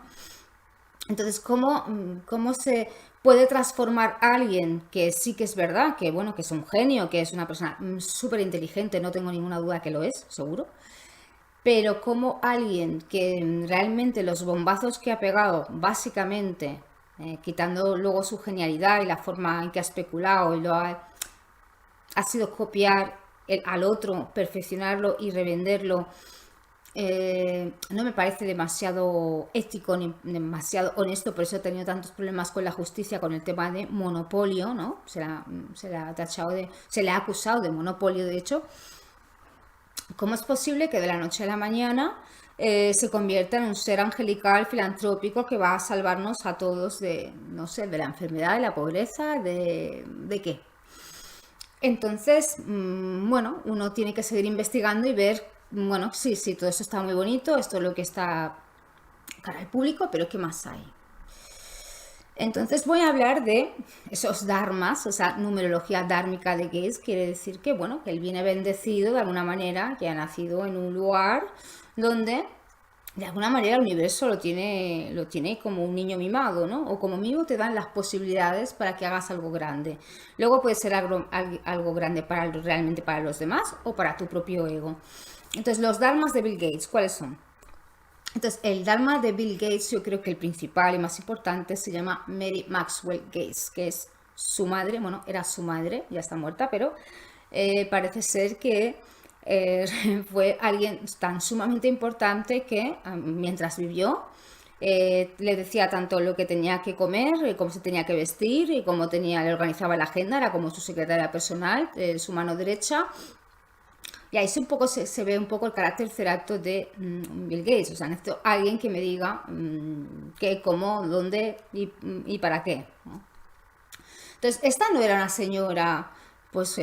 S1: Entonces, ¿cómo se puede transformar a alguien que sí que es verdad, que bueno, que es un genio, que es una persona súper inteligente, no tengo ninguna duda que lo es, seguro? Pero como alguien que realmente los bombazos que ha pegado, básicamente, quitando luego su genialidad y la forma en que ha especulado y ha sido copiar al otro, perfeccionarlo y revenderlo, no me parece demasiado ético ni demasiado honesto. Por eso he tenido tantos problemas con la justicia con el tema de monopolio, ¿no? Se le ha acusado de monopolio, de hecho. ¿Cómo es posible que de la noche a la mañana se convierta en un ser angelical, filantrópico, que va a salvarnos a todos de, no sé, de la enfermedad, de la pobreza, de qué? Entonces, bueno, uno tiene que seguir investigando y ver, bueno, sí, todo eso está muy bonito, esto es lo que está cara al público, pero ¿qué más hay? Entonces voy a hablar de esos dharmas, o sea, numerología dármica de Gates. Quiere decir que, bueno, que él viene bendecido de alguna manera, que ha nacido en un lugar donde de alguna manera el universo lo tiene como un niño mimado, ¿no? O como mínimo te dan las posibilidades para que hagas algo grande. Luego puede ser algo grande realmente para los demás o para tu propio ego. Entonces, los dharmas de Bill Gates, ¿cuáles son? Entonces, el dharma de Bill Gates, yo creo que el principal y más importante se llama Mary Maxwell Gates, que es su madre. Bueno, era su madre, ya está muerta, pero parece ser que fue alguien tan sumamente importante que mientras vivió le decía tanto lo que tenía que comer, cómo se tenía que vestir, y cómo le organizaba la agenda, era como su secretaria personal, su mano derecha. Y ahí se ve un poco el carácter cerrado de Bill Gates. O sea, necesito alguien que me diga qué, cómo, dónde y para qué, ¿no? Entonces, esta no era una señora, pues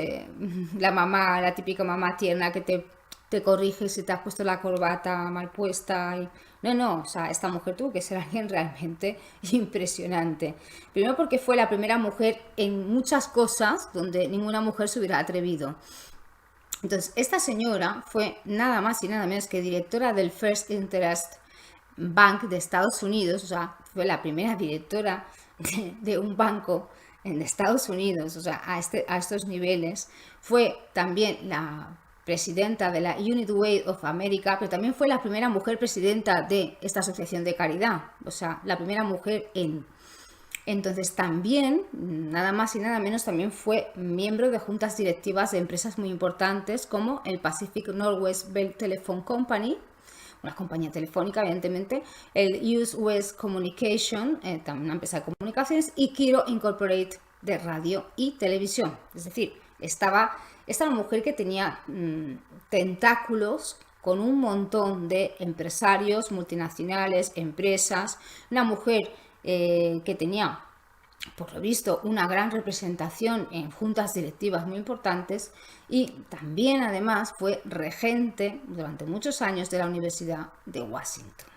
S1: la mamá, la típica mamá tierna que te corrige si te has puesto la corbata mal puesta. No, no, o sea, esta mujer tuvo que ser alguien realmente impresionante. Primero porque fue la primera mujer en muchas cosas donde ninguna mujer se hubiera atrevido. Entonces, esta señora fue nada más y nada menos que directora del First Interest Bank de Estados Unidos, o sea, fue la primera directora de un banco en Estados Unidos, o sea, a estos niveles. Fue también la presidenta de la United Way of America, pero también fue la primera mujer presidenta de esta asociación de caridad, o sea, la primera mujer en... Entonces también, nada más y nada menos, también fue miembro de juntas directivas de empresas muy importantes como el Pacific Northwest Bell Telephone Company, una compañía telefónica, evidentemente, el US West Communication, también una empresa de comunicaciones, y Kiro Incorporated de radio y televisión. Es decir, esta era una mujer que tenía tentáculos con un montón de empresarios, multinacionales, empresas, una mujer que tenía, por lo visto, una gran representación en juntas directivas muy importantes, y también además fue regente durante muchos años de la Universidad de Washington.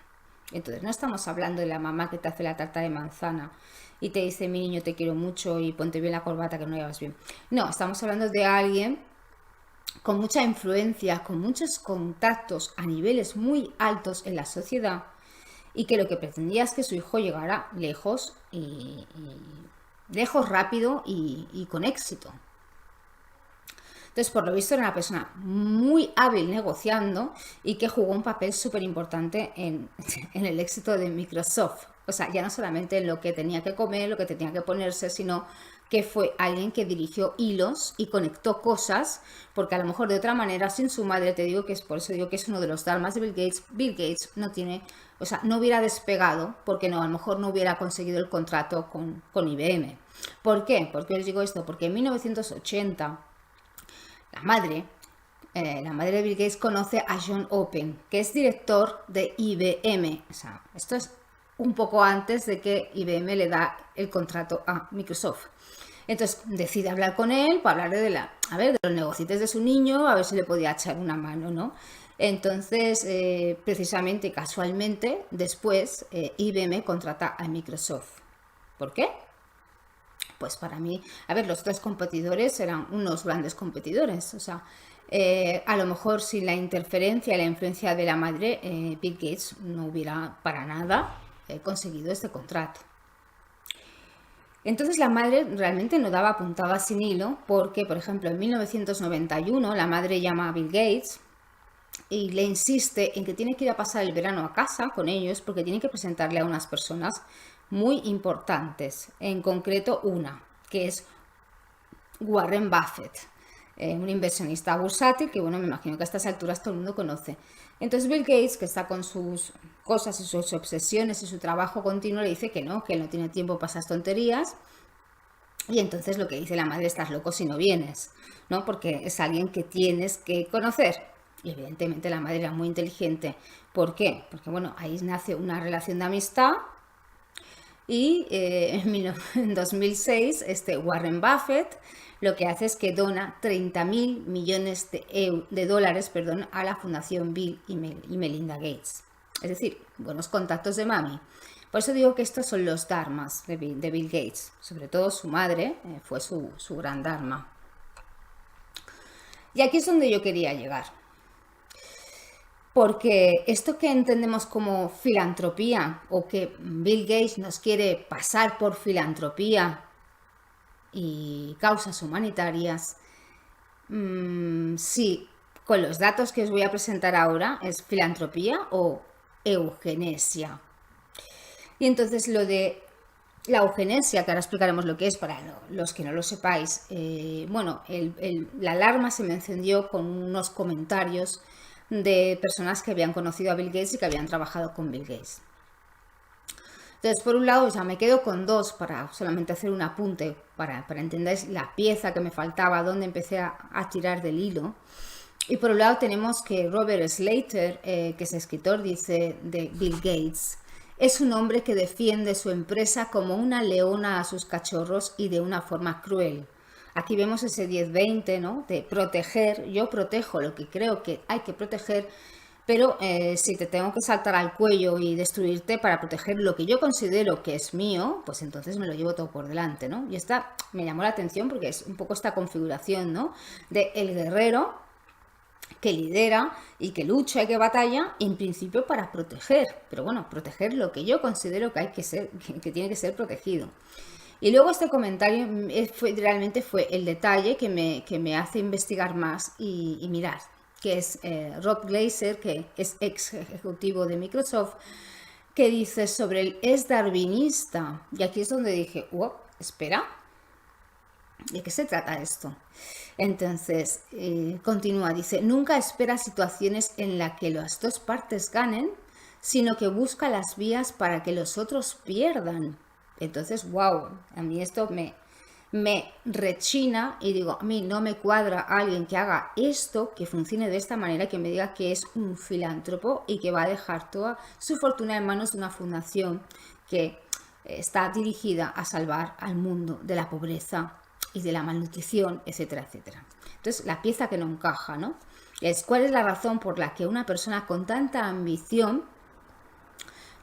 S1: Entonces no estamos hablando de la mamá que te hace la tarta de manzana y te dice: mi niño, te quiero mucho y ponte bien la corbata que no llevas bien. No, estamos hablando de alguien con mucha influencia, con muchos contactos a niveles muy altos en la sociedad, y que lo que pretendía es que su hijo llegara lejos, lejos rápido y con éxito. Entonces, por lo visto, era una persona muy hábil negociando y que jugó un papel súper importante en el éxito de Microsoft. O sea, ya no solamente en lo que tenía que comer, lo que tenía que ponerse, sino que fue alguien que dirigió hilos y conectó cosas, porque a lo mejor de otra manera, sin su madre, te digo que es por eso digo que es uno de los dharmas de Bill Gates. Bill Gates no tiene, o sea, no hubiera despegado, porque no, a lo mejor no hubiera conseguido el contrato con IBM. ¿Por qué? ¿Por qué os digo esto? Porque en 1980 la madre de Bill Gates conoce a John Open, que es director de IBM. O sea, esto es un poco antes de que IBM le da el contrato a Microsoft. Entonces decide hablar con él para hablarle de los negocios de su niño, a ver si le podía echar una mano, ¿no? Entonces, precisamente, casualmente, después IBM contrata a Microsoft. ¿Por qué? Pues para mí, los tres competidores eran unos grandes competidores. O sea, a lo mejor sin la interferencia y la influencia de la madre, Bill Gates no hubiera para nada conseguido este contrato. Entonces la madre realmente no daba puntada sin hilo, porque, por ejemplo, en 1991 la madre llama a Bill Gates y le insiste en que tiene que ir a pasar el verano a casa con ellos, porque tiene que presentarle a unas personas muy importantes, en concreto una, que es Warren Buffett, un inversionista bursátil que, bueno, me imagino que a estas alturas todo el mundo conoce. Entonces Bill Gates, que está con sus cosas y sus obsesiones y su trabajo continuo, le dice que él no tiene tiempo para esas tonterías. Y entonces lo que dice la madre: estás loco si no vienes, ¿no? Porque es alguien que tienes que conocer. Y evidentemente la madre era muy inteligente. ¿Por qué? Porque, bueno, ahí nace una relación de amistad. Y en 2006 Warren Buffett lo que hace es que dona 30.000 millones de dólares a la Fundación Bill y Melinda Gates. Es decir, buenos contactos de mami. Por eso digo que estos son los dharmas de Bill Gates. Sobre todo su madre fue su gran dharma. Y aquí es donde yo quería llegar. Porque esto que entendemos como filantropía, o que Bill Gates nos quiere pasar por filantropía y causas humanitarias, sí, con los datos que os voy a presentar ahora, es filantropía o eugenesia. Y entonces lo de la eugenesia, que ahora explicaremos lo que es para los que no lo sepáis, la alarma se me encendió con unos comentarios de personas que habían conocido a Bill Gates y que habían trabajado con Bill Gates. Entonces, por un lado, ya me quedo con dos para solamente hacer un apunte, para entender la pieza que me faltaba, dónde empecé a tirar del hilo. Y por un lado tenemos que Robert Slater, que es escritor, dice de Bill Gates: es un hombre que defiende su empresa como una leona a sus cachorros y de una forma cruel. Aquí vemos ese 10-20, ¿no? De proteger. Yo protejo lo que creo que hay que proteger, pero si te tengo que saltar al cuello y destruirte para proteger lo que yo considero que es mío, pues entonces me lo llevo todo por delante, ¿no? Y esta me llamó la atención porque es un poco esta configuración, ¿no? De el guerrero que lidera y que lucha y que batalla, en principio para proteger, pero bueno, proteger lo que yo considero que hay que ser, que tiene que ser protegido. Y luego este comentario realmente fue el detalle que me hace investigar más y mirar, que es Rob Glaser, que es ex ejecutivo de Microsoft, que dice sobre el es darwinista. Y aquí es donde dije, wow, espera, ¿de qué se trata esto? Entonces, continúa, dice, nunca espera situaciones en las que las dos partes ganen, sino que busca las vías para que los otros pierdan. Entonces, wow, a mí esto me rechina y digo, a mí no me cuadra alguien que haga esto, que funcione de esta manera, que me diga que es un filántropo y que va a dejar toda su fortuna en manos de una fundación que está dirigida a salvar al mundo de la pobreza y de la malnutrición, etcétera, etcétera. Entonces, la pieza que no encaja, ¿no? Es cuál es la razón por la que una persona con tanta ambición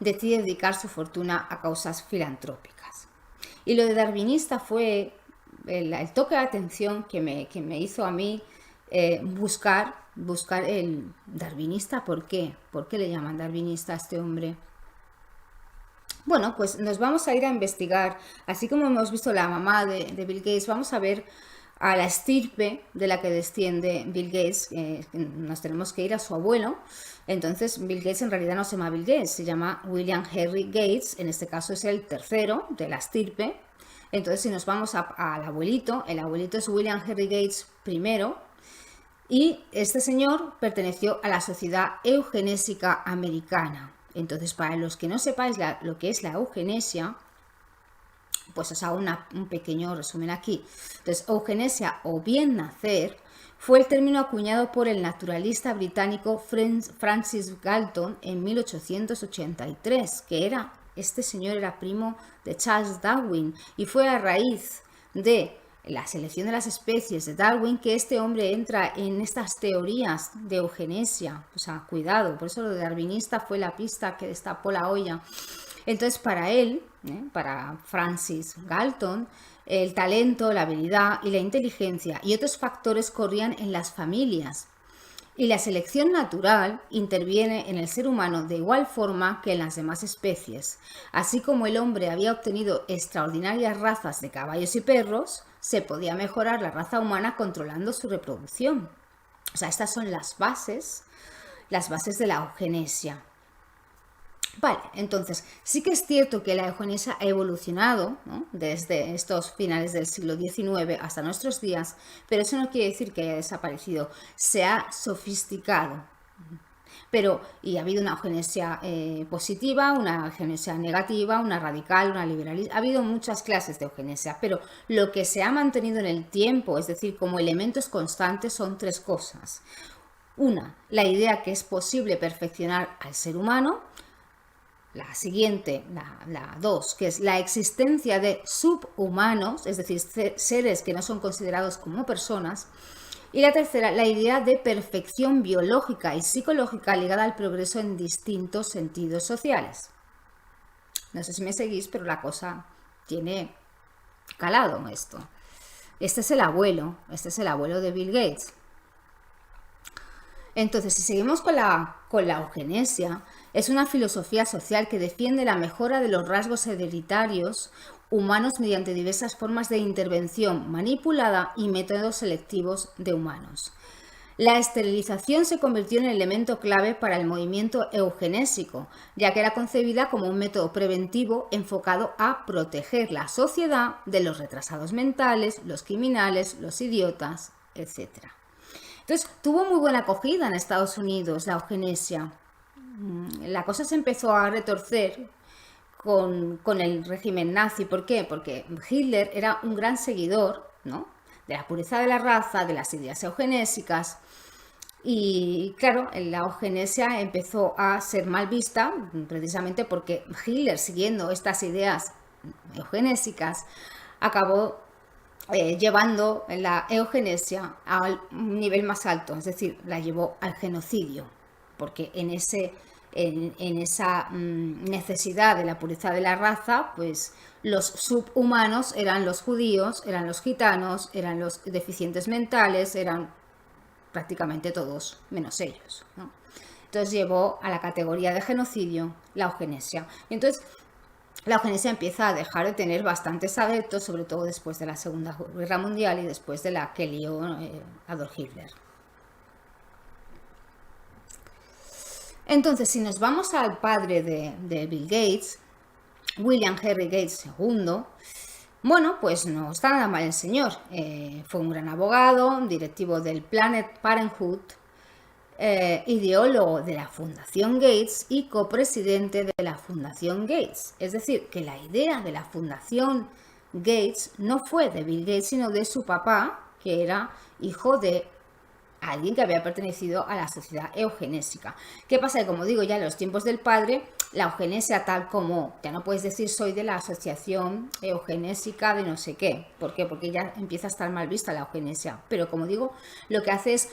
S1: decide dedicar su fortuna a causas filantrópicas. Y lo de darwinista fue el toque de atención que me hizo a mí buscar el darwinista. ¿Por qué? ¿Por qué le llaman darwinista a este hombre? Bueno, pues nos vamos a ir a investigar, así como hemos visto la mamá de Bill Gates, vamos a ver a la estirpe de la que desciende Bill Gates. Nos tenemos que ir a su abuelo. Entonces Bill Gates en realidad no se llama Bill Gates, se llama William Henry Gates, en este caso es el tercero de la estirpe. Entonces si nos vamos al abuelito, el abuelito es William Henry Gates primero, y este señor perteneció a la Sociedad Eugenésica Americana. Entonces, para los que no sepáis lo que es la eugenesia, pues os hago un pequeño resumen aquí. Entonces, eugenesia o bien nacer fue el término acuñado por el naturalista británico Francis Galton en 1883, este señor era primo de Charles Darwin, y fue a raíz de la selección de las especies de Darwin que este hombre entra en estas teorías de eugenesia. O sea, cuidado, por eso lo de darwinista fue la pista que destapó la olla. Entonces, para él, para Francis Galton, el talento, la habilidad y la inteligencia y otros factores corrían en las familias. Y la selección natural interviene en el ser humano de igual forma que en las demás especies. Así como el hombre había obtenido extraordinarias razas de caballos y perros, se podía mejorar la raza humana controlando su reproducción. O sea, estas son las bases de la eugenesia. Vale, entonces, sí que es cierto que la eugenesia ha evolucionado, ¿no?, desde estos finales del siglo XIX hasta nuestros días, pero eso no quiere decir que haya desaparecido, se ha sofisticado. Y ha habido una eugenesia positiva, una eugenesia negativa, una radical, una liberalista. Ha habido muchas clases de eugenesia, pero lo que se ha mantenido en el tiempo, es decir, como elementos constantes, son tres cosas. Una, la idea que es posible perfeccionar al ser humano. La siguiente, la 2, que es la existencia de subhumanos, es decir, seres que no son considerados como personas. Y la tercera, la idea de perfección biológica y psicológica ligada al progreso en distintos sentidos sociales. No sé si me seguís, pero la cosa tiene calado esto. Este es el abuelo de Bill Gates. Entonces, si seguimos con la eugenesia, es una filosofía social que defiende la mejora de los rasgos hereditarios humanos mediante diversas formas de intervención manipulada y métodos selectivos de humanos. La esterilización se convirtió en el elemento clave para el movimiento eugenésico, ya que era concebida como un método preventivo enfocado a proteger la sociedad de los retrasados mentales, los criminales, los idiotas, etc. Entonces, tuvo muy buena acogida en Estados Unidos la eugenesia. La cosa se empezó a retorcer con el régimen nazi. ¿Por qué? Porque Hitler era un gran seguidor, ¿no?, de la pureza de la raza, de las ideas eugenésicas. Y claro, la eugenesia empezó a ser mal vista precisamente porque Hitler, siguiendo estas ideas eugenésicas, acabó llevando la eugenesia al nivel más alto, es decir, la llevó al genocidio, porque en esa necesidad de la pureza de la raza, pues los subhumanos eran los judíos, eran los gitanos, eran los deficientes mentales, eran prácticamente todos menos ellos, ¿no? Entonces llevó a la categoría de genocidio la eugenesia. Y entonces la eugenesia empieza a dejar de tener bastantes adeptos, sobre todo después de la Segunda Guerra Mundial y después de la que lió Adolf Hitler. Entonces, si nos vamos al padre de Bill Gates, William Henry Gates II, bueno, pues no está nada mal el señor. Fue un gran abogado, directivo del Planned Parenthood, ideólogo de la Fundación Gates y copresidente de la Fundación Gates. Es decir, que la idea de la Fundación Gates no fue de Bill Gates, sino de su papá, que era hijo de alguien que había pertenecido a la sociedad eugenésica. ¿Qué pasa? Que, como digo, ya en los tiempos del padre, la eugenesia tal como, ya no puedes decir soy de la asociación eugenésica de no sé qué. ¿Por qué? Porque ya empieza a estar mal vista la eugenesia. Pero como digo, lo que hace es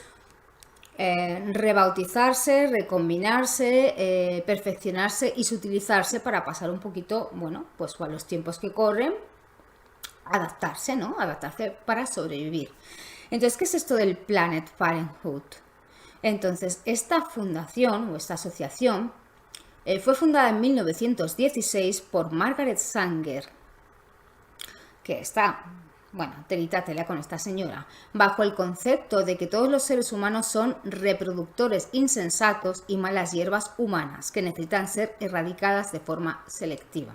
S1: rebautizarse, recombinarse, perfeccionarse y sutilizarse para pasar un poquito, bueno, pues a los tiempos que corren, adaptarse, ¿no? Adaptarse para sobrevivir. Entonces, ¿qué es esto del Planned Parenthood? Entonces, esta fundación o esta asociación fue fundada en 1916 por Margaret Sanger, que está, bueno, telita tela con esta señora, bajo el concepto de que todos los seres humanos son reproductores insensatos y malas hierbas humanas que necesitan ser erradicadas de forma selectiva.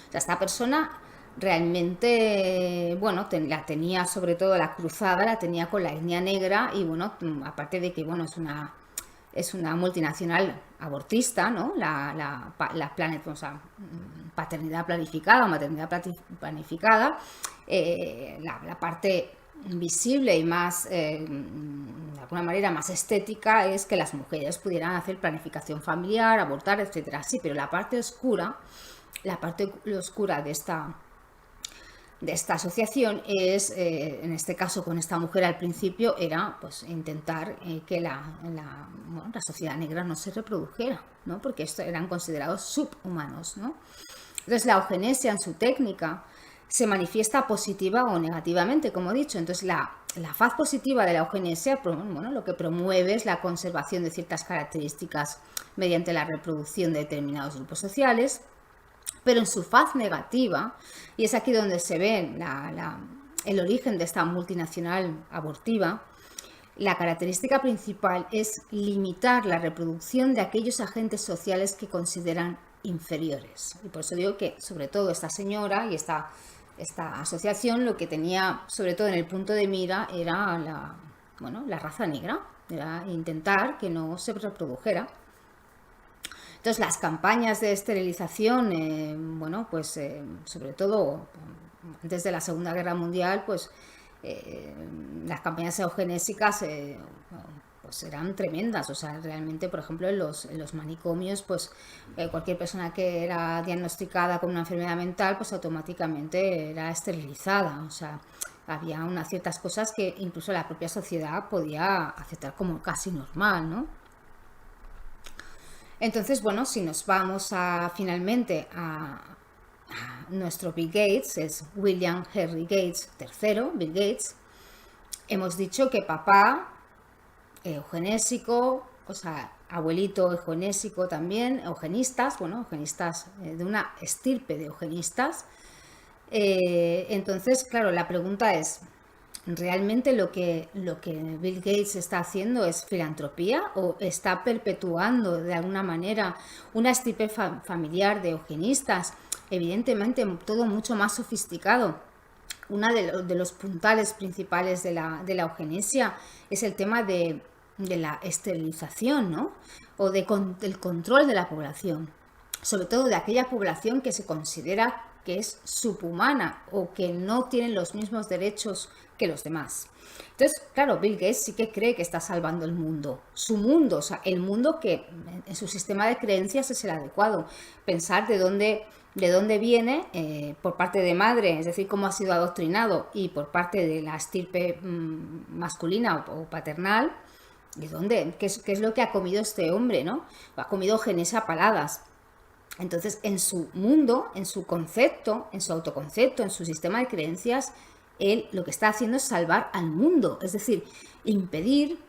S1: O sea, esta persona realmente, bueno, la tenía, sobre todo la cruzada, la tenía con la etnia negra y, bueno, aparte de que, bueno, es una multinacional abortista, ¿no? La Planet, o sea, paternidad planificada, maternidad planificada, la parte visible y más, de alguna manera, más estética es que las mujeres pudieran hacer planificación familiar, abortar, etcétera. Sí, pero la parte oscura de esta asociación es, en este caso con esta mujer al principio, era pues intentar que la sociedad negra no se reprodujera, ¿no? Porque estos eran considerados subhumanos, ¿no? Entonces la eugenesia en su técnica se manifiesta positiva o negativamente, como he dicho. Entonces la faz positiva de la eugenesia, bueno, lo que promueve es la conservación de ciertas características mediante la reproducción de determinados grupos sociales. Pero en su faz negativa, y es aquí donde se ve el origen de esta multinacional abortiva, la característica principal es limitar la reproducción de aquellos agentes sociales que consideran inferiores. Y por eso digo que, sobre todo, esta señora y esta asociación lo que tenía, sobre todo en el punto de mira, era la raza negra, era intentar que no se reprodujera. Entonces, las campañas de esterilización, bueno, pues sobre todo antes de la Segunda Guerra Mundial, pues las campañas eugenésicas pues eran tremendas. O sea, realmente, por ejemplo, en los manicomios, pues cualquier persona que era diagnosticada con una enfermedad mental, pues automáticamente era esterilizada. O sea, había unas ciertas cosas que incluso la propia sociedad podía aceptar como casi normal, ¿no? Entonces, bueno, si nos vamos finalmente a nuestro Bill Gates, es William Henry Gates III, Bill Gates, hemos dicho que papá, eugenésico, o sea, abuelito eugenésico también, eugenistas, bueno, eugenistas de una estirpe de eugenistas. Entonces, claro, la pregunta es, ¿realmente lo que Bill Gates está haciendo es filantropía o está perpetuando de alguna manera una estirpe familiar de eugenistas? Evidentemente, todo mucho más sofisticado. Uno de los puntales principales de la eugenesia es el tema de la esterilización, ¿no? O del control de la población. sobre todo de aquella población que se considera que es subhumana o que no tienen los mismos derechos que los demás. Entonces, claro, Bill Gates sí que cree que está salvando el mundo, su mundo, o sea, el mundo que en su sistema de creencias es el adecuado. Pensar de dónde viene por parte de madre, es decir, cómo ha sido adoctrinado, y por parte de la estirpe masculina o paternal, de dónde, qué es lo que ha comido este hombre, ¿no? Ha comido genes a paladas. Entonces, en su mundo, en su concepto, en su autoconcepto, en su sistema de creencias, él lo que está haciendo es salvar al mundo, es decir, impedir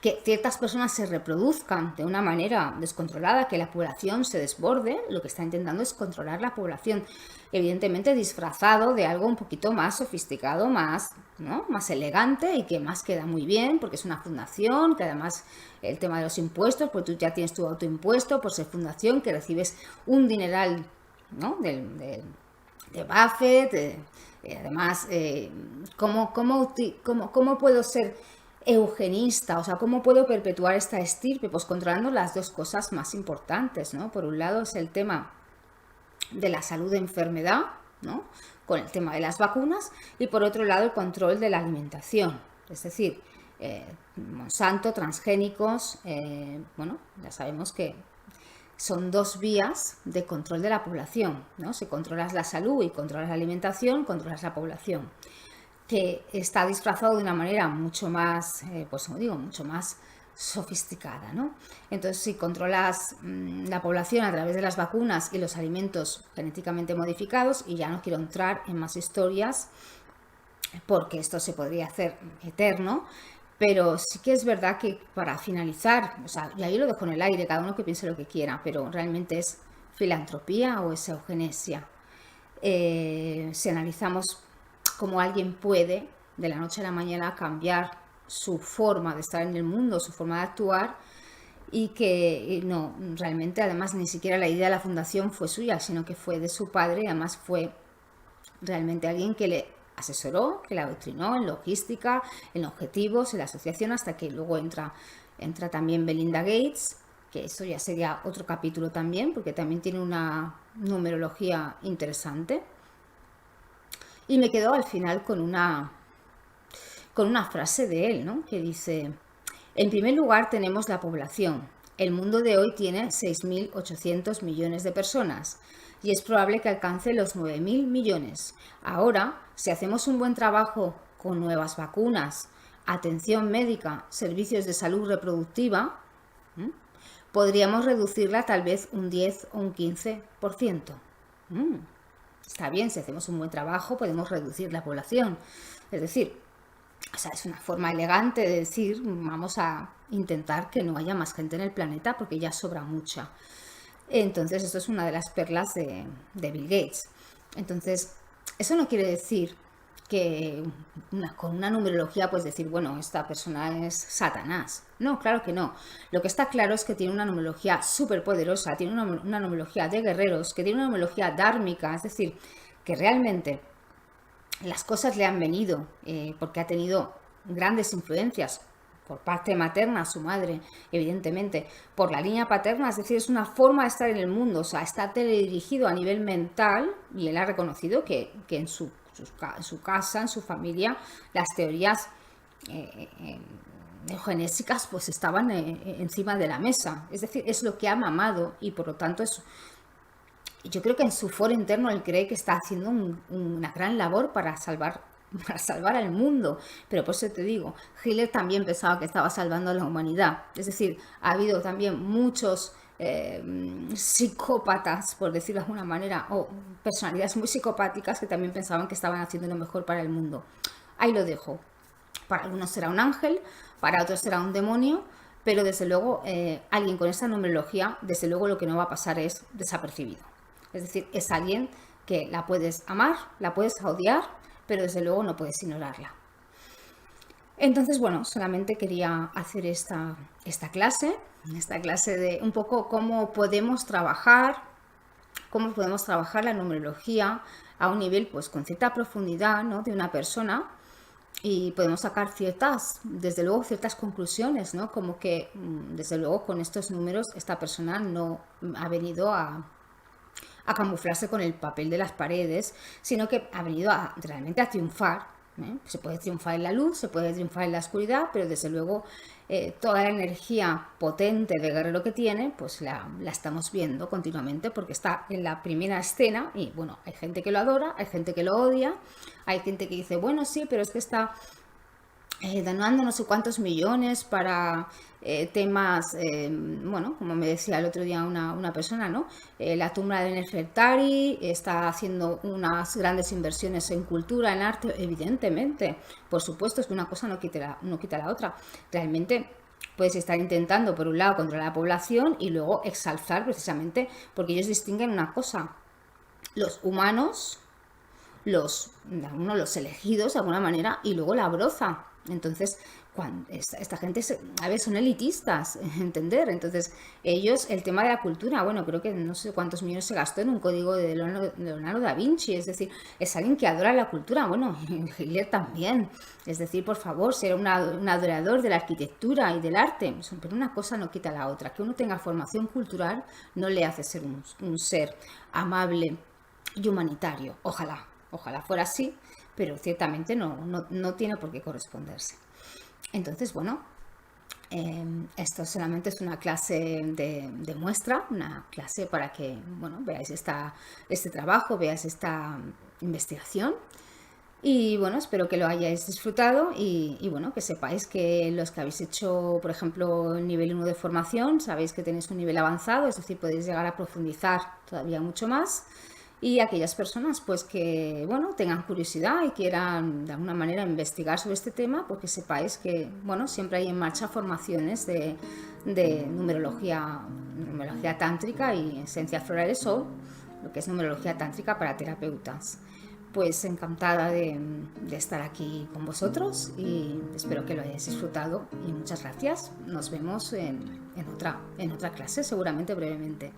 S1: que ciertas personas se reproduzcan de una manera descontrolada, que la población se desborde. Lo que está intentando es controlar la población, evidentemente disfrazado de algo un poquito más sofisticado, más, ¿no?, más elegante, y que más queda muy bien porque es una fundación, que además el tema de los impuestos, pues tú ya tienes tu autoimpuesto por ser fundación, que recibes un dineral, ¿no?, de Buffett. Además, ¿cómo puedo ser eugenista? O sea, ¿cómo puedo perpetuar esta estirpe? Pues controlando las dos cosas más importantes, ¿no? Por un lado es el tema de la salud de enfermedad, ¿no?, con el tema de las vacunas, y por otro lado el control de la alimentación, es decir, Monsanto, transgénicos, bueno, ya sabemos que son dos vías de control de la población, ¿no? Si controlas la salud y controlas la alimentación, controlas la población, que está disfrazado de una manera mucho más, pues como digo, mucho más sofisticada, ¿no? Entonces, si controlas la población a través de las vacunas y los alimentos genéticamente modificados, y ya no quiero entrar en más historias porque esto se podría hacer eterno, pero sí que es verdad que, para finalizar, o sea, y ahí lo dejo en el aire, cada uno que piense lo que quiera, pero realmente es filantropía o es eugenesia. Si analizamos cómo alguien puede de la noche a la mañana cambiar su forma de estar en el mundo, su forma de actuar, y que no, realmente además ni siquiera la idea de la fundación fue suya, sino que fue de su padre, y además fue realmente alguien que le asesoró, que la adoctrinó en logística, en objetivos, en la asociación, hasta que luego entra también Melinda Gates, que eso ya sería otro capítulo también, porque también tiene una numerología interesante. Y me quedo al final con una frase de él, ¿no?, que dice: en primer lugar tenemos la población. El mundo de hoy tiene 6.800 millones de personas y es probable que alcance los 9.000 millones. Ahora, si hacemos un buen trabajo con nuevas vacunas, atención médica, servicios de salud reproductiva, podríamos reducirla tal vez un 10 o un 15%. Está bien, si hacemos un buen trabajo podemos reducir la población. Es decir, o sea, es una forma elegante de decir, vamos a intentar que no haya más gente en el planeta porque ya sobra mucha. Entonces, esto es una de las perlas de Bill Gates. Entonces, eso no quiere decir que con una numerología pues decir, bueno, esta persona es Satanás. No, claro que no. Lo que está claro es que tiene una numerología súper poderosa, tiene una numerología de guerreros, que tiene una numerología dármica, es decir, que realmente las cosas le han venido porque ha tenido grandes influencias por parte materna, su madre, evidentemente, por la línea paterna, es decir, es una forma de estar en el mundo, o sea, está teledirigido a nivel mental, y él ha reconocido que en su casa, en su familia, las teorías eugenésicas pues estaban encima de la mesa, es decir, es lo que ha mamado, y por lo tanto yo creo que en su foro interno él cree que está haciendo una gran labor para salvar al mundo. Pero por eso te digo, Hitler también pensaba que estaba salvando a la humanidad. Es decir, ha habido también muchos psicópatas, por decirlo de alguna manera, o personalidades muy psicopáticas que también pensaban que estaban haciendo lo mejor para el mundo. Ahí lo dejo. Para algunos será un ángel, para otros será un demonio, pero desde luego alguien con esta numerología, desde luego lo que no va a pasar es desapercibido. Es decir, es alguien que la puedes amar, la puedes odiar, pero desde luego no puedes ignorarla. Entonces, bueno, solamente quería hacer esta clase de un poco cómo podemos trabajar la numerología a un nivel pues con cierta profundidad, ¿no?, de una persona, y podemos sacar desde luego, ciertas conclusiones, ¿no? Como que, desde luego, con estos números, esta persona no ha venido a camuflarse con el papel de las paredes, sino que ha venido realmente a triunfar. Se puede triunfar en la luz, se puede triunfar en la oscuridad, pero desde luego toda la energía potente de guerrero que tiene, pues la estamos viendo continuamente porque está en la primera escena y bueno, hay gente que lo adora, hay gente que lo odia, hay gente que dice, bueno, sí, pero es que está donando no sé cuántos millones para temas, bueno, como me decía el otro día una persona, ¿no? La tumba de Nefertari está haciendo unas grandes inversiones en cultura, en arte, evidentemente. Por supuesto, es que una cosa no quita la otra. Realmente puedes estar intentando, por un lado, controlar la población y luego exaltar precisamente, porque ellos distinguen una cosa. Los humanos, los elegidos de alguna manera, y luego la broza. Entonces, cuando esta gente, a ver, son elitistas, entender. Entonces, ellos, el tema de la cultura, bueno, creo que no sé cuántos millones se gastó en un código de Leonardo da Vinci, es decir, es alguien que adora la cultura, bueno, Hitler también. Es decir, por favor, ser un adorador de la arquitectura y del arte, pero una cosa no quita la otra. Que uno tenga formación cultural no le hace ser un ser amable y humanitario. Ojalá fuera así, pero ciertamente no tiene por qué corresponderse. Entonces, bueno, esto solamente es una clase de muestra, una clase para que, bueno, veáis este trabajo, veáis esta investigación. Y bueno, espero que lo hayáis disfrutado y bueno, que sepáis que los que habéis hecho, por ejemplo, el nivel 1 de formación, sabéis que tenéis un nivel avanzado, es decir, podéis llegar a profundizar todavía mucho más. Y aquellas personas pues que, bueno, tengan curiosidad y quieran de alguna manera investigar sobre este tema, pues que sepáis que, bueno, siempre hay en marcha formaciones de numerología tántrica y esencias florales o lo que es numerología tántrica para terapeutas. Pues encantada de estar aquí con vosotros y espero que lo hayáis disfrutado y muchas gracias. Nos vemos en otra clase, seguramente brevemente.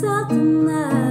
S1: Satnam